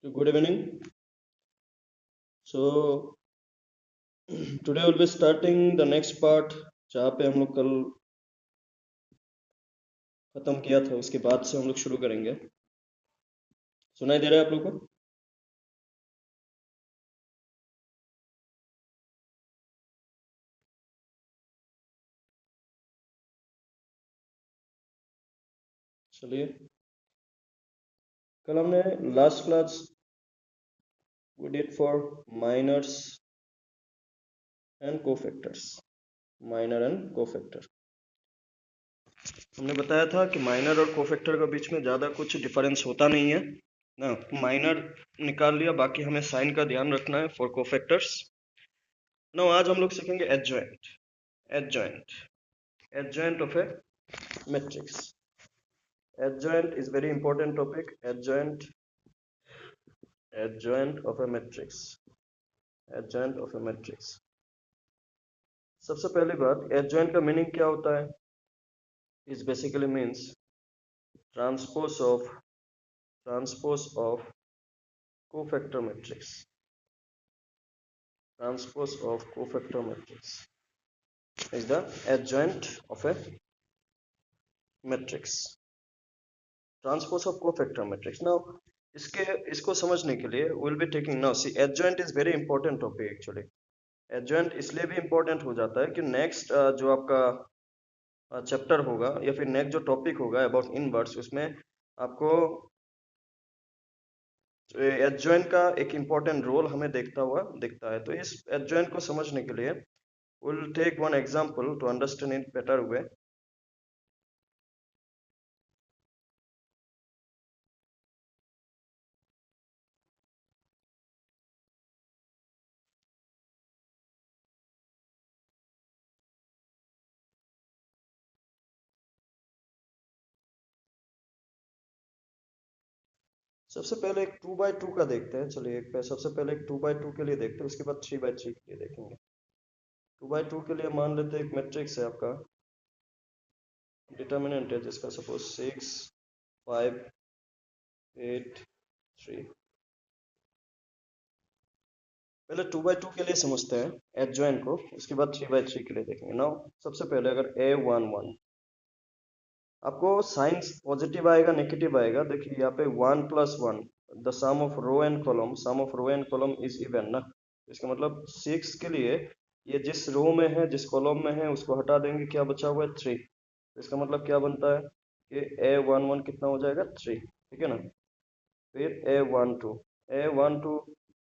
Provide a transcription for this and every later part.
Good evening. So today we'll be starting the next part जहाँ पे हम लोग कल खत्म किया था उसके बाद से हम लोग शुरू करेंगे। सुनाई दे रहा है आप लोग को? चलिए, कल हमने last class we did for minors and cofactors. Minor and cofactor हमने बताया था कि माइनर और कोफैक्टर के बीच में ज़्यादा कुछ डिफरेंस होता नहीं है ना। माइनर निकाल लिया, बाकी हमें साइन का ध्यान रखना है फॉर कोफैक्टर्स। ना आज हम लोग सीखेंगे adjoint adjoint adjoint of a matrix. Adjoint is very important topic. Adjoint of a matrix. Adjoint of a matrix. सबसे पहली बात, adjoint का मीनिंग क्या होता है? It basically means transpose of cofactor matrix. Transpose of cofactor matrix is the adjoint of a matrix. Transpose of cofactor matrix. Now इसको समझने के लिए we'll be taking now. See, adjoint is very important topic actually. Adjoint इसलिए भी important हो जाता है कि नेक्स्ट जो आपका चैप्टर होगा या फिर नेक्स्ट जो टॉपिक होगा अबाउट इनवर्स, उसमें आपको एडजॉइंट का एक इम्पोर्टेंट रोल हमें दिखता है। तो इस एडजॉइंट को समझने के लिए will take one example to understand it better way. सबसे पहले एक 2x2 का देखते हैं। चलिए, सबसे पहले एक 2x2 के लिए देखते हैं, उसके बाद 3x3 के लिए देखेंगे। 2x2 के लिए मान लेते हैं एक मैट्रिक्स है आपका, डिटर्मिनेंट है जिसका सपोज 6 5 8 3। पहले 2x2 के लिए समझते हैं एडजॉइंट को, उसके बाद 3x3 के लिए देखेंगे। नाउ सबसे पहले अगर A11 आपको साइन पॉजिटिव आएगा नेगेटिव आएगा, देखिए यहाँ पे 1 + 1 the sum of row and column is even ना। इसका मतलब 6 के लिए ये जिस रो में है जिस कॉलम में है उसको हटा देंगे, क्या बचा हुआ है 3। इसका मतलब क्या बनता है कि A11 कितना हो जाएगा 3, ठीक है ना। फिर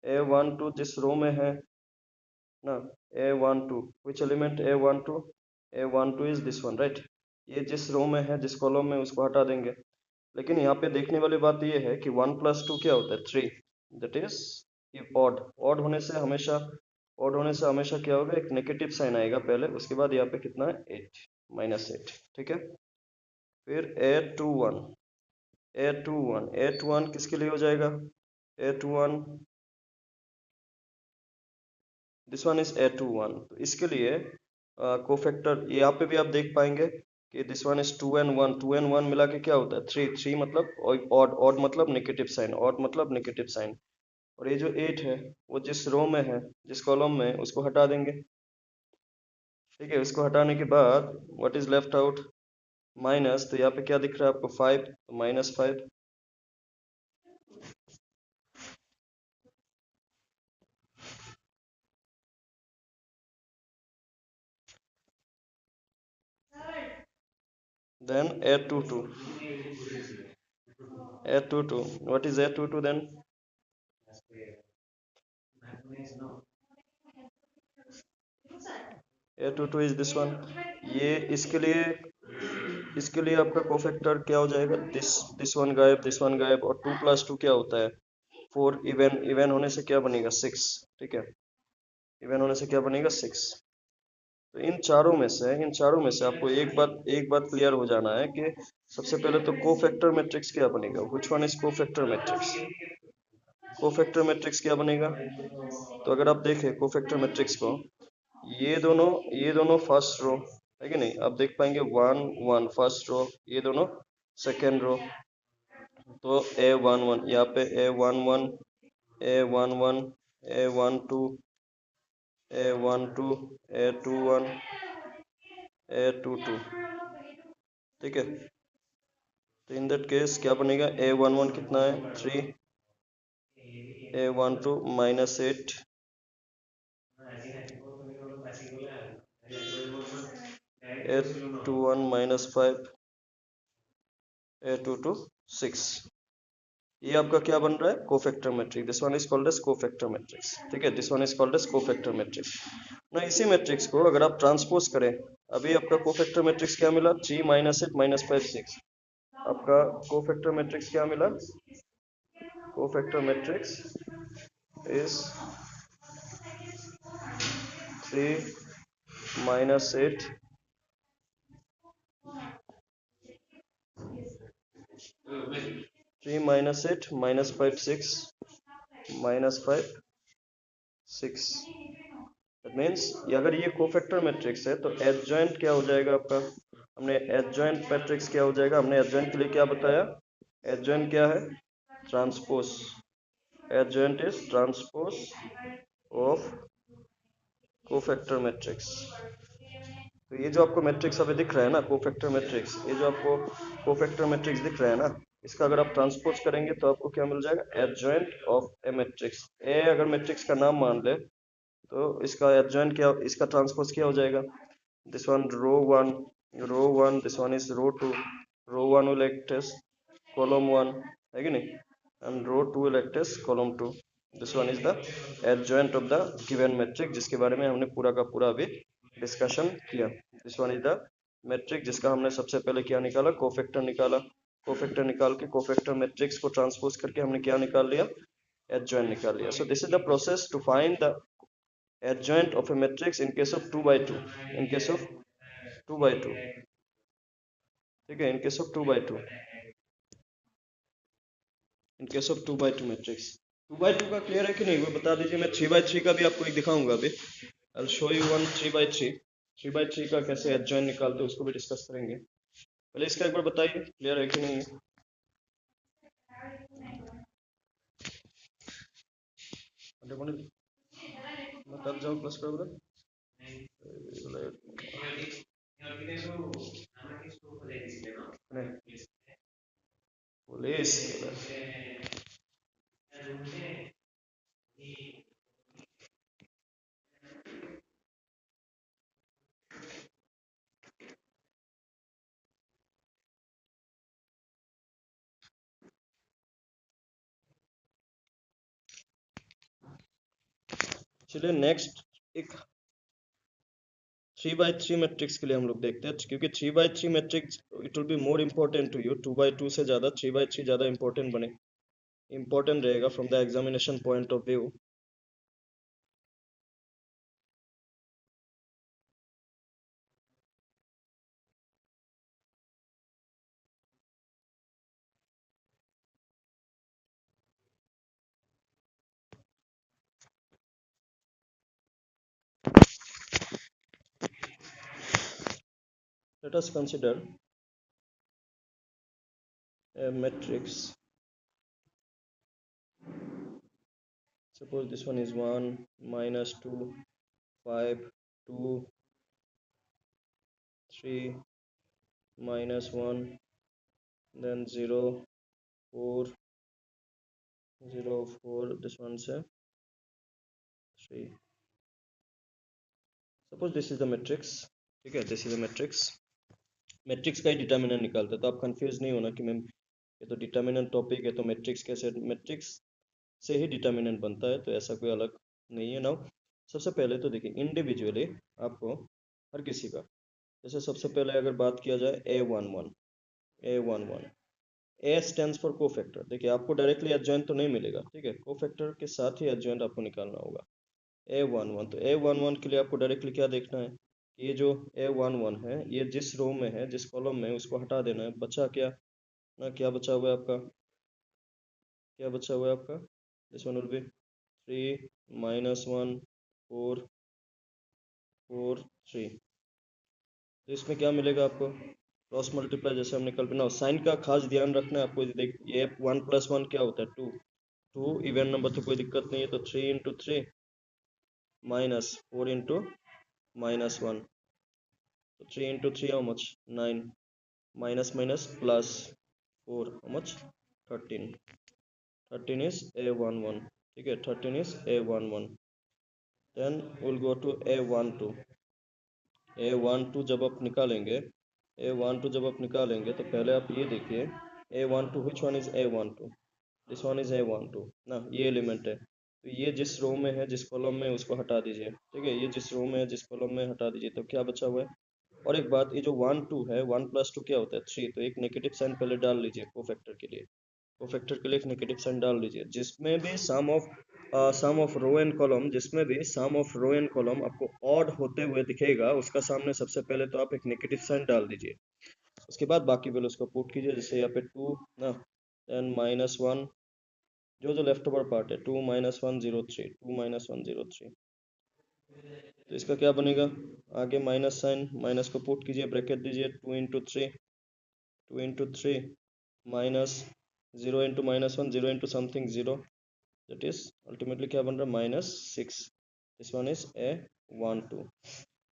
A12 जिस रो में है ना, A12 which element A12 is this one, right। ये जिस रो में है जिस कॉलम में उसको हटा देंगे। लेकिन यहाँ पे देखने वाली बात ये है कि 1 + 2 क्या होता है 3, दैट इज ऑड होने से हमेशा क्या होगा, एक नेगेटिव साइन आएगा पहले, उसके बाद यहाँ पे कितना है 8 -8, ठीक है। फिर A21 किसके लिए हो जाएगा, A21 this one is A21। तो इसके लिए कोफैक्टर यहाँ पे भी आप देख पाएंगे कि दिस वन इज 2 and 1 मिला के क्या होता है 3 मतलब ऑड मतलब नेगेटिव साइन। और ये जो 8 है वो जिस रो में है जिस कॉलम में उसको हटा देंगे, ठीक है। उसको हटाने के बाद what is left out minus, तो यहाँ पे क्या दिख रहा है आपको 5, तो -5। Then A22 what is A22 then, A22 is this one. ये इसके लिए आपका कोफैक्टर क्या हो जाएगा, दिस वन गायब और 2 + 2 क्या होता है 4। इवन होने से क्या बनेगा 6, ठीक है। इवन होने से क्या बनेगा 6। तो इन चारों में से आपको एक बात क्लियर हो जाना है कि सबसे पहले तो कोफैक्टर मैट्रिक्स क्या बनेगा, which one is cofactor matrix क्या बनेगा। तो अगर आप देखें कोफैक्टर मैट्रिक्स को, ये दोनों फर्स्ट रो है कि नहीं, आप देख पाएंगे 1 1 फर्स्ट रो, ये दोनों सेकेंड रो, तो A11 यहाँ पे A11 A11 A12 A12 A21 A22, ठीक है। तो इन दैट केस क्या बनेगा, A11 कितना है 3, A12 -8, A21 -5, A22 6। ये आपका क्या बन रहा है, cofactor matrix. This one is called as cofactor matrix, ठीक है। This one is called as cofactor matrix ना। इसी मैट्रिक्स को अगर आप ट्रांसपोज करें, अभी आपका कोफैक्टर मैट्रिक्स क्या मिला, 3 -8 -5 6। आपका कोफैक्टर मैट्रिक्स क्या मिला, cofactor matrix is 3 -8 3 -8 -5 6 -5 6। That means अगर ये कोफैक्टर मैट्रिक्स है तो एडजॉइंट क्या हो जाएगा आपका, हमने एडजॉइंट मैट्रिक्स क्या हो जाएगा, हमने एडजॉइंट के लिए क्या बताया, एडजॉइंट क्या है, transpose. Adjoint is transpose of cofactor matrix. तो ये जो आपको मैट्रिक्स अभी दिख रहा है ना, कोफैक्टर मैट्रिक्स, ये जो आपको कोफैक्टर मैट्रिक्स दिख रहा है ना, इसका अगर आप ट्रांसपोज करेंगे तो आपको क्या मिल जाएगा, एडजॉइंट ऑफ ए मैट्रिक्स। ए अगर मैट्रिक्स का नाम मान ले तो इसका एडजॉइंट क्या, इसका ट्रांसपोज क्या हो जाएगा, this one row one, this one is row one will act as column one, है कि नहीं, and row two will act as column two. This one is the adjoint of the given matrix, जिसके बारे में हमने पूरा का पूरा अभी डिस्कशन किया। This one is the matrix जिसका हमने सबसे पहले क्या निकाला, कोफैक्टर निकाला। कोफैक्टर निकाल के कोफैक्टर मैट्रिक्स को ट्रांसपोज करके हमने क्या निकाल लिया, एडजॉइंट निकाल लिया। So this is the process to find the adjoint of a matrix in case of 2 by 2, in case of 2 by 2, ठीक है, in case of 2 by 2, in case of 2 by 2 matrix। 2 by 2 का clear है कि नहीं, वो बता दीजिए। मैं 3 by 3 का भी आपको एक दिखाऊंगा अभी। I'll show you one 3 by 3। 3 by 3 का कैसे एडजॉइंट निकालते हैं उसको भी डिस्कस करेंगे। पहले इसका एक बार बताइए क्लियर है कि नहीं है। मत जाओ प्लस कर उधर। पुलिस चलिए नेक्स्ट एक 3 by 3 मैट्रिक्स के लिए हम लोग देखते हैं, क्योंकि 3 by 3 matrix it will be more important to you. 2 by 2 से ज़्यादा 3 by 3 ज़्यादा इम्पोर्टेंट रहेगा from the examination point of view. Let us consider a matrix. Suppose this one is 1 -2 5 2 3 -1, then 0 4 0 4, this one से 3। Suppose this is the matrix, ठीक है, this is a matrix। Matrix का ही determinant निकालता है, तो आप कंफ्यूज नहीं होना कि मैम ये तो डिटर्मिनेंट टॉपिक है तो मैट्रिक्स कैसे, मैट्रिक्स से ही डिटर्मिनेंट बनता है, तो ऐसा कोई अलग नहीं है। नाउ सबसे पहले तो देखिए इंडिविजुअली आपको हर किसी का, जैसे सबसे पहले अगर बात किया जाए A11 A stands for cofactor. देखिए आपको डायरेक्टली एडजॉइंट तो नहीं मिलेगा, ठीक है, कोफैक्टर के साथ ही एडजॉइंट आपको निकालना होगा। A11, तो A11 के लिए आपको डायरेक्टली क्या देखना है, ये जो A11 है ये जिस रो में है, जिस कॉलम में है, उसको हटा देना है। बचा क्या ना, क्या बचा हुआ है आपका, क्या बचा हुआ है आपका, दिस वन विल बी 3 -1 4 4 3। तो इसमें क्या मिलेगा आपको, क्रॉस मल्टीप्लाई जैसे हमने कल बनाओ, साइन का खास ध्यान रखना है आपको। देख ये 1 + 1 क्या होता है, 2। 2 इवन नंबर तो कोई दिक्कत नहीं है, तो 3 × 3 माइनस 4 × -1, तो 3 × 3 how much, 9, minus minus plus 4 how much, 13। 13 is A11, ठीक है, 13 is A11। then we'll go to A12। A12 जब आप निकालेंगे, A12 जब आप निकालेंगे तो पहले आप ये देखिए A12, which one is A12, this one is A12 ना, ये एलिमेंट है। तो ये जिस रो में है, जिस कॉलम में, उसको हटा दीजिए, ठीक है। ये जिस रो में है, जिस कॉलम में, हटा दीजिए, तो क्या बचा हुआ है। और एक बात, ये जो 1 2 है, 1 + 2 क्या होता है, 3। तो एक नेगेटिव साइन पहले डाल लीजिए कोफैक्टर के लिए। कोफैक्टर के लिए एक नेगेटिव साइन डाल लीजिए, जिसमें भी सम ऑफ रो एंड कॉलम, जिसमें भी सम ऑफ रो एंड कॉलम आपको ऑड होते हुए दिखेगा, उसका सामने सबसे पहले तो आप एक नेगेटिव साइन डाल दीजिए। उसके बाद बाकी वैल्यूज को पुट कीजिए, जैसे यहाँ पे 2 ना, देन -1, जो लेफ्ट ओवर पार्ट है, 2 - 1 0 3, 2 - 1 0 3। तो इसका क्या बनेगा, आगे माइनस साइन, माइनस को पुट कीजिए, ब्रैकेट दीजिए, 2 × 3, 2 × 3 minus 0 × -1, 0 × something 0, that is ultimately क्या बन रहा है, -6। This one is A12।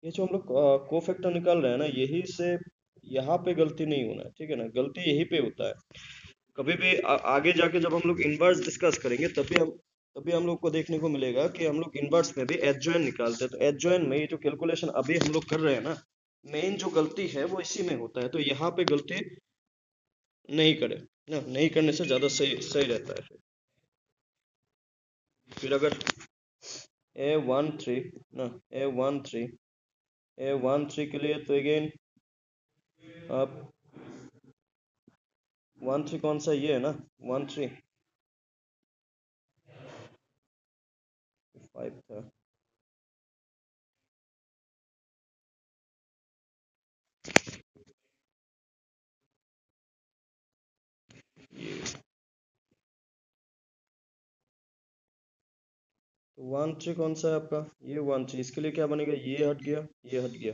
ये जो हम लोग कोफैक्टर निकाल रहे हैं ना, यही से यहाँ पे गलती नहीं होना है, ठीक है ना, गलती यही पे होता है। कभी भी आगे जाके जब हम लोग इनवर्स डिस्कस करेंगे, तभी हम लोग को देखने को मिलेगा कि हम लोग इनवर्स में भी एडजॉइन निकालते हैं। तो एडजॉइन में ये जो कैलकुलेशन अभी हम लोग कर रहे हैं ना, मेन जो गलती है वो इसी में होता है। तो यहाँ पे गलती नहीं करे ना, नहीं करने से ज्यादा सही सही रहता है। फिर अगर A13 ना, A13 के लिए तो अगेन आप 13 कौन सा, ये है ना, 13 5 था। ये 13 कौन सा है आपका, ये 13। इसके लिए क्या बनेगा, ये हट गया, ये हट गया,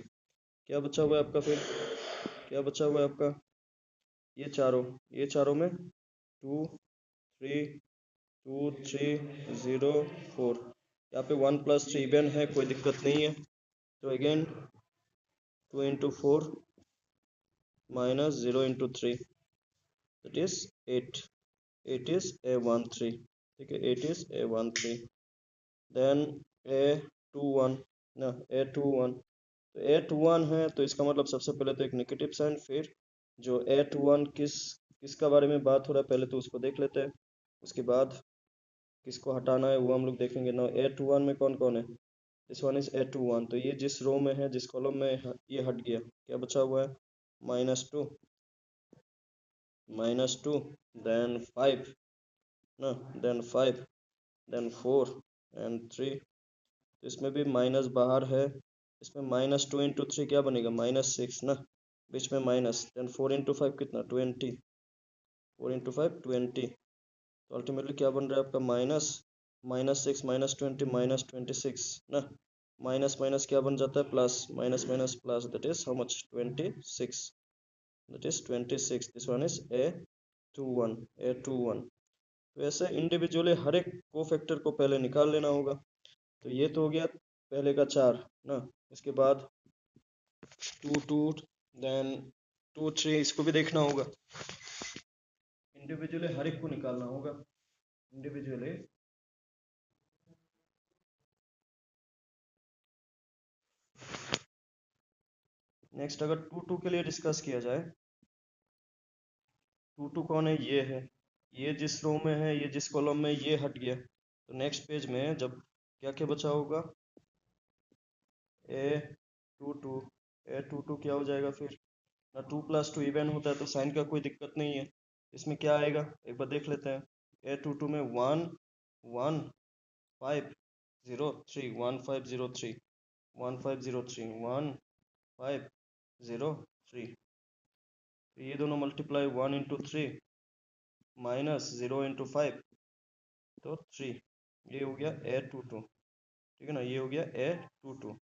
क्या बचा हुआ है आपका, फिर क्या बचा हुआ है आपका, ये चारों में 2 3 2 3 0 4। यहाँ पे 1 + 3 इवन है, कोई दिक्कत नहीं है। तो again 2 × 4 minus 0 × 3, that is 8। 8 is A13, ठीक है, 8 is A13। देन A21 ना, A21, तो A21 है, तो इसका मतलब सबसे पहले तो एक नेगेटिव साइन। फिर जो A21 किसका बारे में बात हो रहा है, पहले तो उसको देख लेते हैं, उसके बाद किसको हटाना है वो हम लोग देखेंगे ना। A21 में कौन कौन है, दिस वन इज A21। तो ये जिस रो में है, जिस कॉलम में है, ये हट गया, क्या बचा हुआ है, -2, देन 5 ना, देन 5, देन 4 एंड 3। तो इसमें भी माइनस बाहर है, इसमें -2 × 3 क्या बनेगा, -6 ना, बीच में माइनस। देन 4 × 5 कितना, 20, 4 × 5 20। तो अल्टीमेटली क्या बन रहा है आपका, -6 -20 -26 ना, माइनस माइनस क्या बन जाता है, plus, minus minus plus, that is how much, 26, that is 26। This one is A21। तो ऐसे इंडिविजुअली हर एक को फैक्टर को पहले निकाल लेना होगा। तो ये तो हो गया पहले का 4 ना। इसके बाद 2 2, देन 2 3, इसको भी देखना होगा, इंडिविजुअली हर एक को निकालना होगा इंडिविजुअली। नेक्स्ट अगर 2 2 के लिए डिस्कस किया जाए, 2 2 कौन है, ये है, ये जिस रो में है, ये जिस कॉलम में, ये हट गया। तो नेक्स्ट पेज में जब क्या क्या बचा होगा, A22, A22 क्या हो जाएगा फिर ना, 2 + 2 इवन होता है, तो साइन का कोई दिक्कत नहीं है। इसमें क्या आएगा एक बार देख लेते हैं। A22 में 1 1 5 0 3, 1 5 0 3, 1 5 0 3, 1 5 0 3। तो ये दोनों मल्टीप्लाई 1 × 3 माइनस 0 × 5, तो 3। ये हो गया A22, ठीक है ना, ये हो गया A22।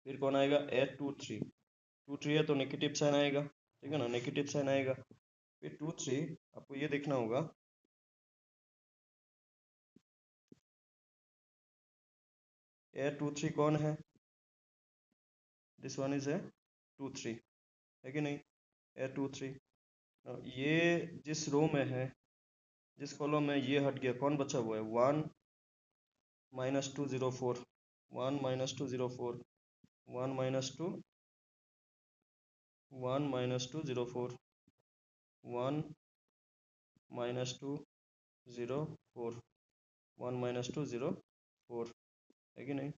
फिर कौन आएगा, A23। 23 है तो नेगेटिव साइन आएगा, ठीक है ना, नेगेटिव साइन आएगा। फिर 2 3 आपको ये देखना होगा, ए 2 3 कौन है, दिस वन इज ए 2 3, है कि नहीं, ए 2 3। ये जिस रो में है, जिस कॉलम में ये हट गया, कौन बचा हुआ है, 1 minus 2 0 4, 1 minus 2 0 4, 1 minus 2, 1 minus 2 0 4, 1 minus 2 0 4, 1 minus 2 0 4, है कि नहीं,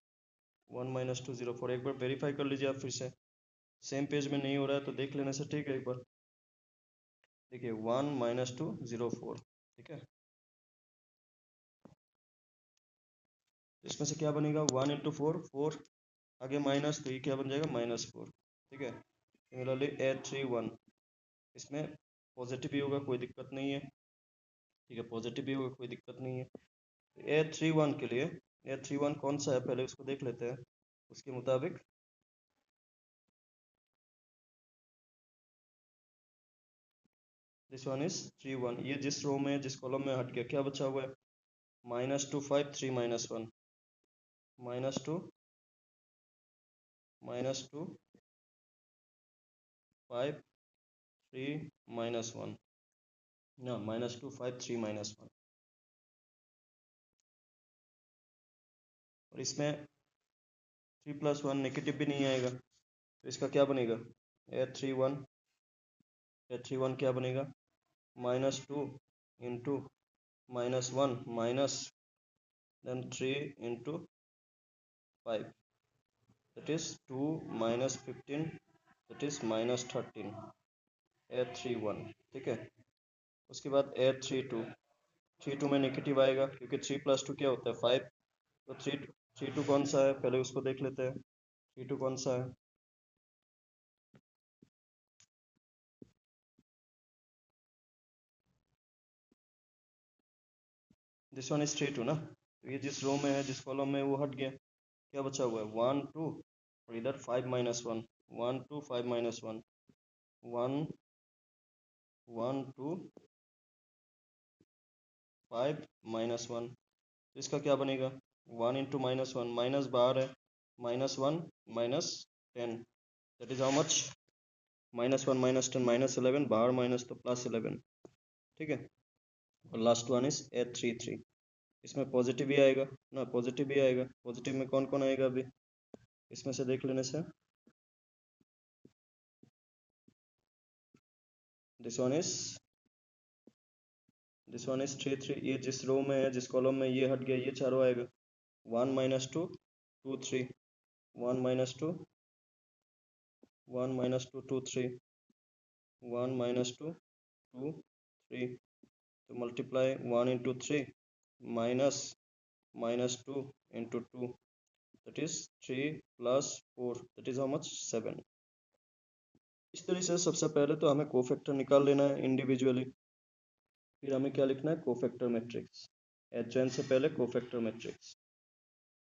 1 माइनस 2 0 4। एक बार वेरीफाई कर लीजिए आप फिर से, सेम पेज में नहीं हो रहा है तो देख लेने से ठीक है। एक बार देखिए 1 माइनस 2 0 4, ठीक है। इसमें से क्या बनेगा, 1 इंटू 4, 4 आगे माइनस, तो ये क्या बन जाएगा, -4, ठीक है। सिमिलरली ए 3 1, इसमें पॉजिटिव भी होगा, कोई दिक्कत नहीं है, ठीक है, पॉजिटिव भी होगा, कोई दिक्कत नहीं है। ए 3 1 के लिए, ए 3 1 कौन सा है, पहले उसको देख लेते हैं। उसके मुताबिक दिस वन इज 3 1, ये जिस रो में, जिस कॉलम में हट गया, क्या बचा हुआ है, -2 5 3 -1, -2 -2 5 3 -1, ना -2 5 3 -1। और इसमें 3 + 1 नेगेटिव भी नहीं आएगा, तो इसका क्या बनेगा, ए 3 1, ए 3 1 क्या बनेगा, -2 into -1 minus then 3 into 5, that is 2 - 15, that is -13, A 3 1, ठीक है। उसके बाद ए 3 2, 3 2 में नेगेटिव आएगा, क्योंकि 3 + 2 क्या होता है, 5, तो 3 2 कौन सा है, पहले उसको देख लेते हैं, 3 2 कौन सा है, दिस वन इज 3 2 ना, तो ये जिस रो में है, जिस कॉलम में, वो हट गया, क्या बचा हुआ है, 1 2, और इधर 5 - 1, 1 2 5 - 1, 1 1 2 5 -1, तो इसका क्या बनेगा, 1 इंटू -1, माइनस बाहर है, -1 -10, दैट इज हाउ मच, -1 -10 -11, बाहर माइनस तो +11, ठीक है। और लास्ट वन इज ए 3 3, इसमें पॉजिटिव ही आएगा ना, पॉजिटिव भी आएगा, पॉजिटिव में कौन कौन आएगा अभी, इसमें से देख लेने से, this one is this one is 3 3, ये जिस रो में है, जिस कॉलम में ये हट गया, ये चारों आएगा, 1 -2 2 3, 1 -2 1 -2 2 3, 1 -2 2 3, तो multiply 1 into 3 minus -2 into 2, that is 3 + 4, that is how much, 7। इस तरह से सबसे पहले तो हमें कोफैक्टर निकाल लेना है इंडिविजुअली, फिर हमें क्या लिखना है, कोफैक्टर मैट्रिक्स, एडजॉइंट से पहले कोफैक्टर मैट्रिक्स,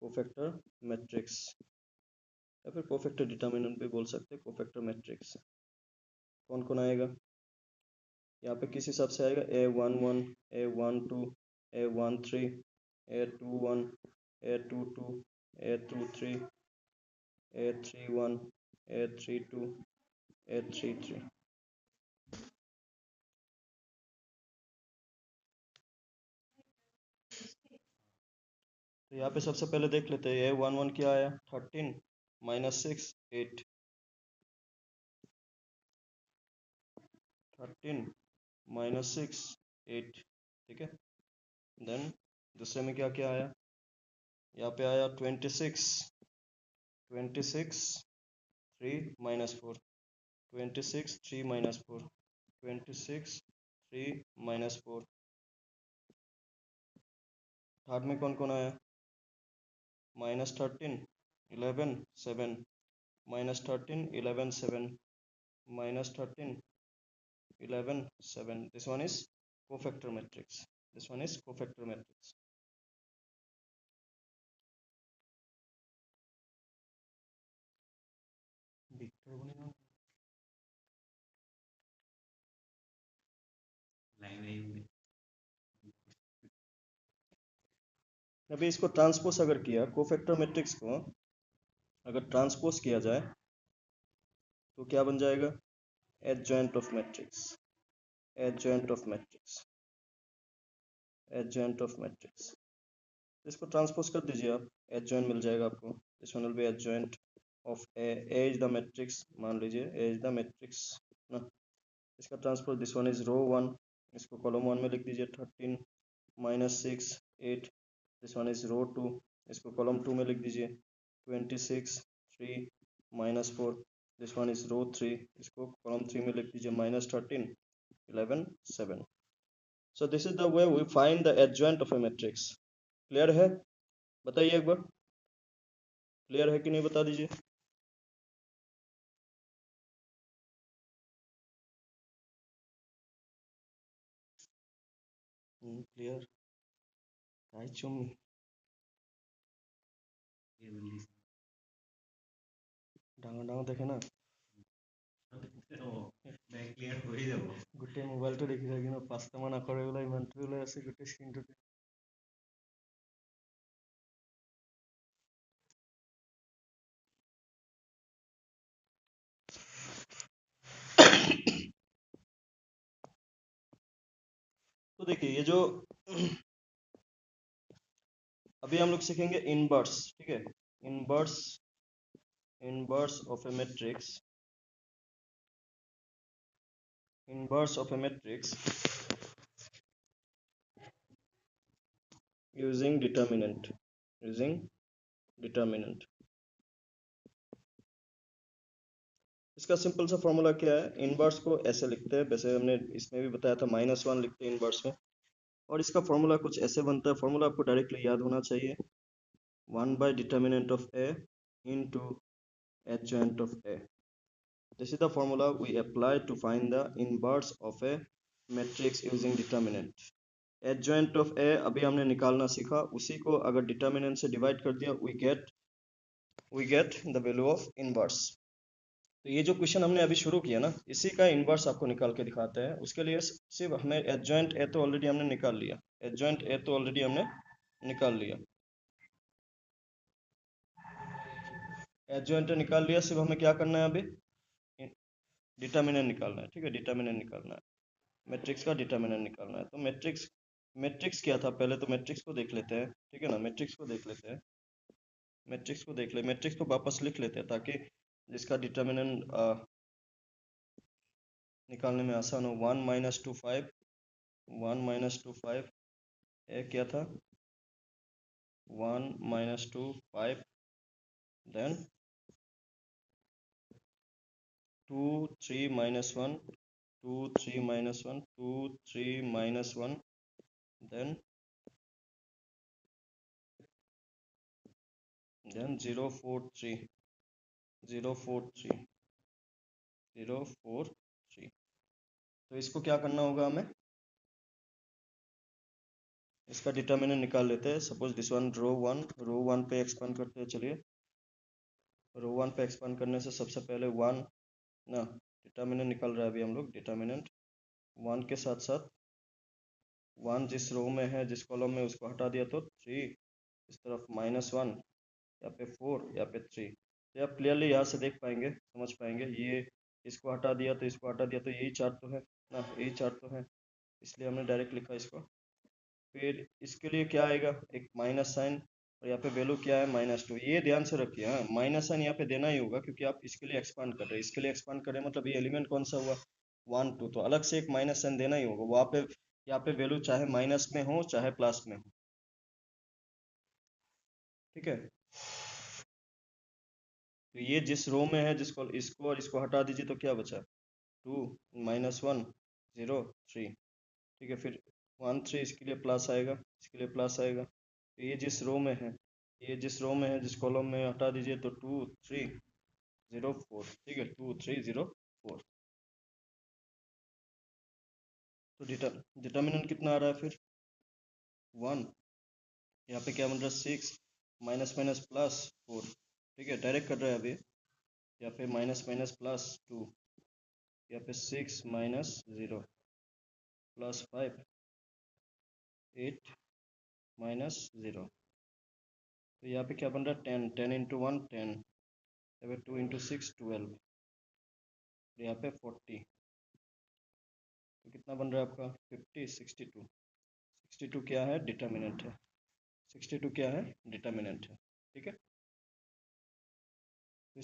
कोफैक्टर मैट्रिक्स, या फिर कोफैक्टर डिटर्मिनेंट भी बोल सकते हैं, कोफैक्टर मैट्रिक्स कौन कौन आएगा, यहाँ पे किस हिसाब से आएगा, A11 A12 A13 A21 A22 A23 A31 A32 A33। तो यहाँ पे सबसे पहले देख लेते हैं, A11 क्या आया, 13 -6 8, 13 -6 8, ठीक है। देन दूसरे में क्या क्या आया, यहाँ पे आया 26 26 3 -4, 26 3 -4, 26 3 -4। थर्ड में कौन कौन आया, -13 11 7, -13 11 7, -13 11 7, this one is cofactor matrix, this one is cofactor matrix। अभी इसको ट्रांसपोज अगर किया, कोफैक्टर मैट्रिक्स को अगर ट्रांसपोज किया जाए तो क्या बन जाएगा? Adjoint of matrix, adjoint of matrix, adjoint of matrix. इसको ट्रांसपोज कर दीजिए आप, एडजॉइंट मिल जाएगा आपको। This one will be adjoint of A is the matrix, मान लीजिए ए इज द मैट्रिक्स ना। इसका ट्रांसपोज, दिस वन इज रो 1, इसको कॉलम 1 में लिख दीजिए 13 -6 8। दिस वन इज रो 2, इसको कॉलम 2 में लिख दीजिए 26 3 -4। दिस वन इज रो 3, इसको कॉलम 3 में लिख दीजिए -13 11 7। So this is the way we find the adjoint of a matrix. Clear है? बताइए एक बार, क्लियर है कि नहीं, बता दीजिए। क्लियर? काय चुम ডাঙৰ ডাঙৰ দেখে না, গোটেই মোবাইলটো দেখি থাকে কিন্তু 5টামান আখৰে ওলাই, ইমানটো ওলাই আছে গোটেই স্ক্ৰীনটোতে। तो देखिए ये जो अभी हम लोग सीखेंगे इनवर्स, ठीक है, inverse, inverse of a matrix, inverse of a matrix using determinant, using determinant. इसका सिंपल सा फॉर्मूला क्या है? इनवर्स को ऐसे लिखते हैं, वैसे हमने इसमें भी बताया था, -1 लिखते हैं इनवर्स में, और इसका फॉर्मूला कुछ ऐसे बनता है। फॉर्मूला आपको डायरेक्टली याद होना चाहिए, 1/डिटर्मिनेंट of A into adjoint of A. This is the formula we apply to find the inverse of a matrix using determinant. Adjoint of A अभी हमने निकालना सीखा, उसी को अगर डिटर्मिनेंट से डिवाइड कर दिया, we get the value of inverse. तो ये जो क्वेश्चन हमने अभी शुरू किया ना, इसी का इनवर्स आपको निकाल के दिखाते हैं। उसके लिए सिर्फ हमें एडजॉइंट ए तो ऑलरेडी हमने निकाल लिया, एडजॉइंट ए तो ऑलरेडी हमने निकाल लिया, एडजॉइंट निकाल लिया। सिर्फ हमें क्या करना है अभी? डिटर्मिनेंट निकालना है, ठीक है, डिटर्मिनेंट निकालना है, मैट्रिक्स का डिटर्मिनेंट निकालना है। तो मैट्रिक्स, मैट्रिक्स क्या था? पहले तो मैट्रिक्स को देख लेते हैं, ठीक है ना, मैट्रिक्स को देख लेते हैं, मैट्रिक्स को देख ले, मैट्रिक्स को वापस लिख लेते हैं ताकि जिसका डिटर्मिनेंट निकालने में आसान हो। 1 - 2 5, 1 - 2 5, ए क्या था? 1 - 2 5, देन 2 3 -1, 2 3 -1, 2 3 -1, then 0 4 3, 0 4 3, 0 4 3। तो इसको क्या करना होगा हमें? इसका डिटर्मिनेंट निकाल लेते हैं। सपोज दिस वन रो 1, रो 1 पे एक्सपांड करते हैं। चलिए, रो 1 पे एक्सपांड करने से सबसे पहले 1 ना, डिटर्मिनेंट निकाल रहा है अभी हम लोग, डिटर्मिनेंट 1 के साथ साथ 1 जिस रो में है, जिस कॉलम में, उसको हटा दिया तो 3, इस तरफ -1, यहाँ पे 4, यहाँ पे 3। तो आप क्लियरली यहाँ से देख पाएंगे, समझ पाएंगे, ये इसको हटा दिया तो इसको हटा दिया तो यही चार तो है ना, यही चार तो है, इसलिए हमने डायरेक्ट लिखा इसको। फिर इसके लिए क्या आएगा? एक माइनस साइन, और यहाँ पे वैल्यू क्या है? -2। ये ध्यान से रखिए, हाँ, माइनस साइन यहाँ पे देना ही होगा क्योंकि आप इसके लिए एक्सपांड कर रहे हैं, इसके लिए एक्सपांड कर रहे हैं, मतलब ये एलिमेंट कौन सा हुआ? 1 2, तो अलग से एक माइनस साइन देना ही होगा। वहाँ पे यहाँ पे वैल्यू चाहे माइनस में हो चाहे प्लस में हो, ठीक है। तो ये जिस रो में है, जिसको, इसको और इसको हटा दीजिए तो क्या बचा? 2 -1 0 3, ठीक है। फिर 1 3, इसके लिए प्लस आएगा, इसके लिए प्लस आएगा। तो ये जिस रो में है, ये जिस रो में है, जिस कॉलम में, हटा दीजिए तो 2 3 0 4, ठीक है, 2 3 0 4। तो डिटर्मिनेंट कितना आ रहा है फिर? 1। यहाँ पे क्या बन रहा है? 6 माइनस माइनस प्लस 4, ठीक है, डायरेक्ट कर रहा है अभी। यहाँ पे माइनस माइनस प्लस 2, यहाँ पे 6 - 0, प्लस 5 8 माइनस 0। तो यहाँ पे क्या बन रहा है 10, 10 इंटू 1 10, यहाँ पे 2 इंटू 6 12, यहाँ पे 40। तो कितना बन रहा है आपका 50 62। 62 क्या है डिटर्मिनेंट है, 62 क्या है डिटर्मिनेंट है। ठीक है, तो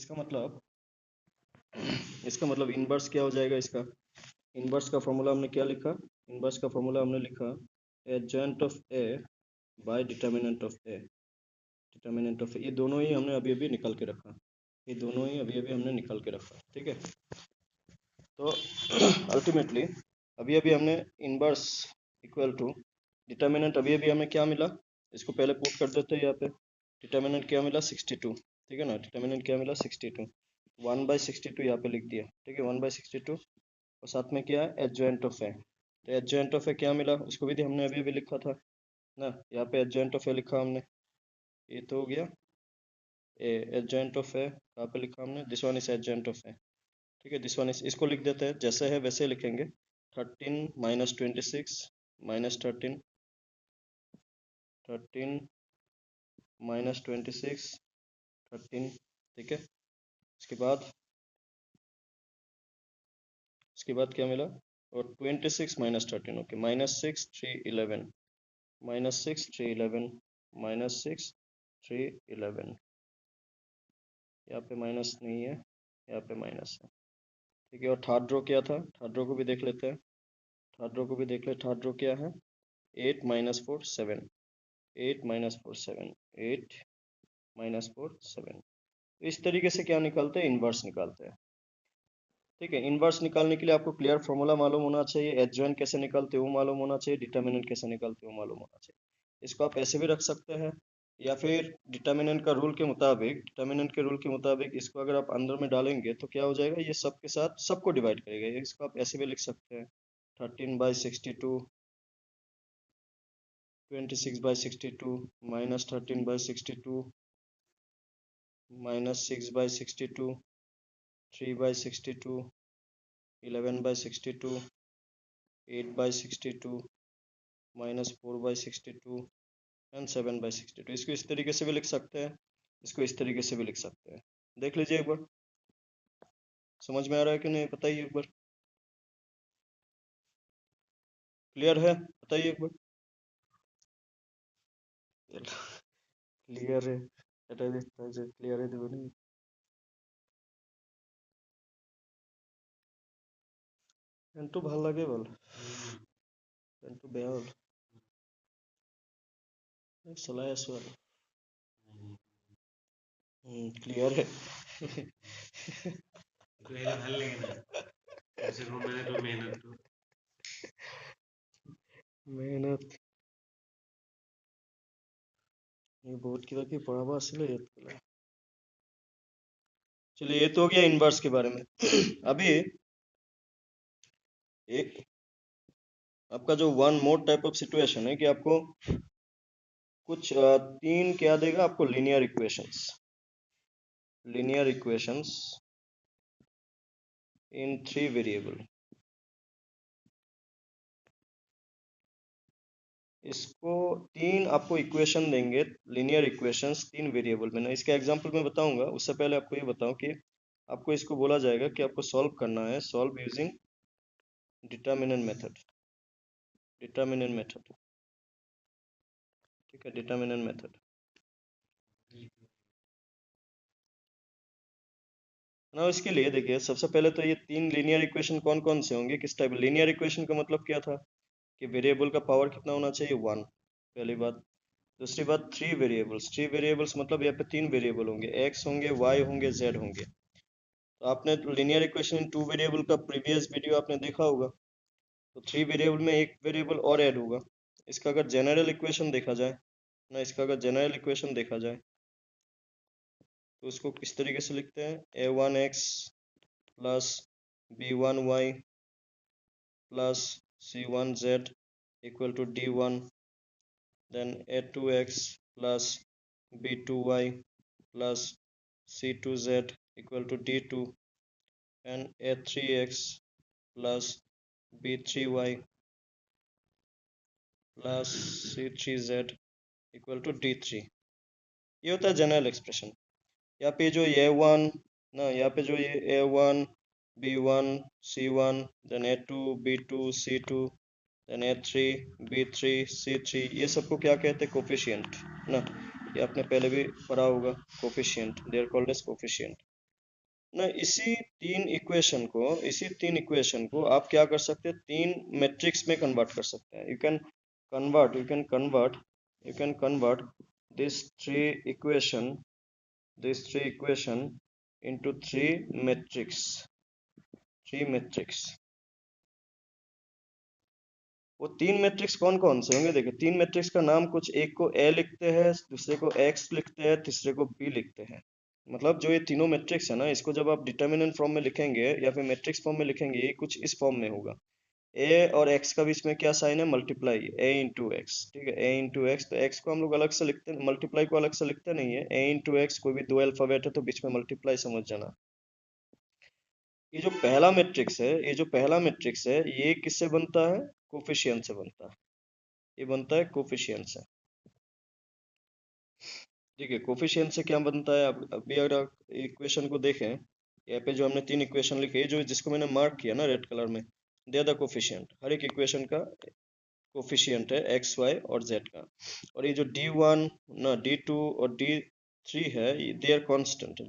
इसका मतलब इनवर्स क्या हो जाएगा इसका। इनवर्स का फॉर्मूला हमने क्या लिखा, इनवर्स का फॉर्मूला हमने लिखा adjoint of A by determinant of A. Determinant of A, ये दोनों ही हमने अभी अभी निकाल के रखा, ये दोनों ही अभी अभी हमने निकाल के रखा। ठीक है, तो अल्टीमेटली अभी अभी हमने इनवर्स इक्वल टू डिटर्मिनेंट, अभी अभी हमें क्या मिला, इसको पहले पुट कर देते हैं यहाँ पे। डिटर्मिनेंट क्या मिला 62। ठीक है ना, डिटर्मिनेंट क्या मिला 62, 1/62 यहाँ पे लिख दिया। ठीक है, 1/62 और साथ में क्या है एडजॉइंट ऑफ ए। तो एडजॉइंट ऑफ ए क्या मिला, उसको भी हमने अभी अभी लिखा था ना, यहाँ पे एडजॉइंट ऑफ ए लिखा हमने, ये तो हो गया ए। एडजॉइंट ऑफ ए कहाँ पे लिखा हमने, this one is adjoint of A. ठीक है, दिस वन इज, इसको लिख देते हैं जैसे है वैसे लिखेंगे। 13 माइनस 26 माइनस 13, 13 माइनस 26 13। ठीक है, इसके बाद क्या मिला, और 26 माइनस 13, ओके, -6 3 11, -6 3 11, -6 3 11। यहाँ पे माइनस नहीं है, यहाँ पे माइनस है। ठीक है, और थर्ड रो क्या था, थर्ड रो को भी देख लेते हैं, थर्ड रो को भी देख ले। थर्ड रो क्या है 8 माइनस 4 7, 8 माइनस 4 7, 8 माइनस 4 7। इस तरीके से क्या निकालते हैं, इनवर्स निकालते हैं। ठीक है, इनवर्स निकालने के लिए आपको क्लियर फॉर्मूला मालूम होना चाहिए, एडजॉइंट कैसे निकालते हो मालूम होना चाहिए, डिटर्मिनेंट कैसे निकालते हो मालूम होना चाहिए। इसको आप ऐसे भी रख सकते हैं, या फिर डिटर्मिनेंट के रूल के मुताबिक इसको अगर आप अंदर में डालेंगे तो क्या हो जाएगा, ये सब के साथ सबको डिवाइड करेगा। इसको आप ऐसे भी लिख सकते हैं 13/62, 26/62 माइनस 13/62 माइनस 6/62, 3/62, 11/62, 8/62 माइनस 4/62 एंड 7/62। इसको इस तरीके से भी लिख सकते हैं, इसको इस तरीके से भी लिख सकते हैं। देख लीजिए एक बार, समझ में आ रहा है कि नहीं बताइए एक बार, क्लियर है बताइए एक बार। क्लियर है, এটা দেখতে যে ক্লিয়ার है দেবো नहीं। পেনটো ভাল লাগে বল, পেনটো বেয়া হ'ল, চলাই আছো আৰু। ক্লিয়াৰ है। ভাল লাগে না, मेहनत ये बहुत किया कि पढ़ावा आছিলে याद केला। चलिए, ये तो हो गया इनवर्स के बारे में। अभी एक आपका जो one more type of situation है कि आपको कुछ तीन क्या देगा आपको, लीनियर इक्वेशंस इन 3 वेरिएबल। इसको तीन आपको इक्वेशन देंगे, लीनियर इक्वेशंस 3 वेरिएबल में ना। इसका एग्जांपल मैं बताऊंगा, उससे पहले आपको ये बताऊं कि आपको इसको बोला जाएगा कि आपको सॉल्व करना है, solve using determinant method, determinant method. ठीक है, डिटर्मिनेंट मेथड ना। इसके लिए देखिए सबसे पहले तो ये तीन लीनियर इक्वेशन कौन कौन से होंगे, किस टाइप। लीनियर इक्वेशन का मतलब क्या था कि वेरिएबल का पावर कितना होना चाहिए 1, पहली बात। दूसरी बात 3 वेरिएबल्स, 3 वेरिएबल्स मतलब यहाँ पे 3 वेरिएबल होंगे, एक्स होंगे, वाई होंगे, जेड होंगे। तो आपने लीनियर इक्वेशन इन 2 वेरिएबल का प्रीवियस वीडियो आपने देखा होगा। तो 3 वेरिएबल में एक वेरिएबल और ऐड होगा। इसका अगर जनरल इक्वेशन देखा जाए ना, इसका अगर जनरल इक्वेशन देखा जाए तो इसको किस तरीके से लिखते हैं, a1x plus b1y plus c1z equal to d1, then a2x plus b2y plus c2z equal to d2 and a3x plus b3y plus C3Z equal to D3। ये होता है जनरल एक्सप्रेशन। यहाँ पे जो A1 ना, यहाँ पे जो ये A1 B1 C1 then A2 B2 C2 then A3 B3 C3, ये सबको क्या कहते हैं? कोफिशिएंट ना। ये आपने पहले भी पढ़ा होगा, coefficient, they are called as coefficient ना। इसी तीन इक्वेशन को आप क्या कर सकते हैं? तीन मैट्रिक्स में कन्वर्ट कर सकते हैं। You can convert this three equation into three matrix। वो तीन मैट्रिक्स कौन कौन से होंगे? देखिए, तीन मैट्रिक्स का नाम कुछ, एक को ए लिखते हैं, दूसरे को एक्स लिखते हैं, तीसरे को बी लिखते हैं। मतलब जो ये तीनों मैट्रिक्स है ना, इसको जब आप डिटर्मिनेंट फॉर्म में लिखेंगे या फिर मैट्रिक्स फॉर्म में लिखेंगे, ये कुछ इस फॉर्म में होगा। ए और एक्स का बीच में क्या साइन है? मल्टीप्लाई, ए इंटू एक्स। ठीक है, ए इंटू एक्स। तो एक्स को हम लोग अलग से लिखते हैं, मल्टीप्लाई को अलग से लिखते नहीं है। ए इंटू एक्स, कोई भी दो अल्फाबेट है तो बीच में मल्टीप्लाई समझ जाना। ये जो पहला मैट्रिक्स है, ये किससे बनता है? कोफिशिएंट से बनता है। ये बनता है कोफिशिएंट से। ठीक है, कोफिशिएंट से क्या बनता है? अब अभी अगर आप इक्वेशन को देखें, यहाँ पे जो हमने तीन इक्वेशन लिखी है, जो जिसको मैंने मार्क किया ना रेड कलर में, दे आर द कोफिशिएंट। हर एक इक्वेशन का कोफिशिएंट है एक्स वाई और जेड का। और ये जो D1 ना, D2 और D3 है, दे आर कांस्टेंट,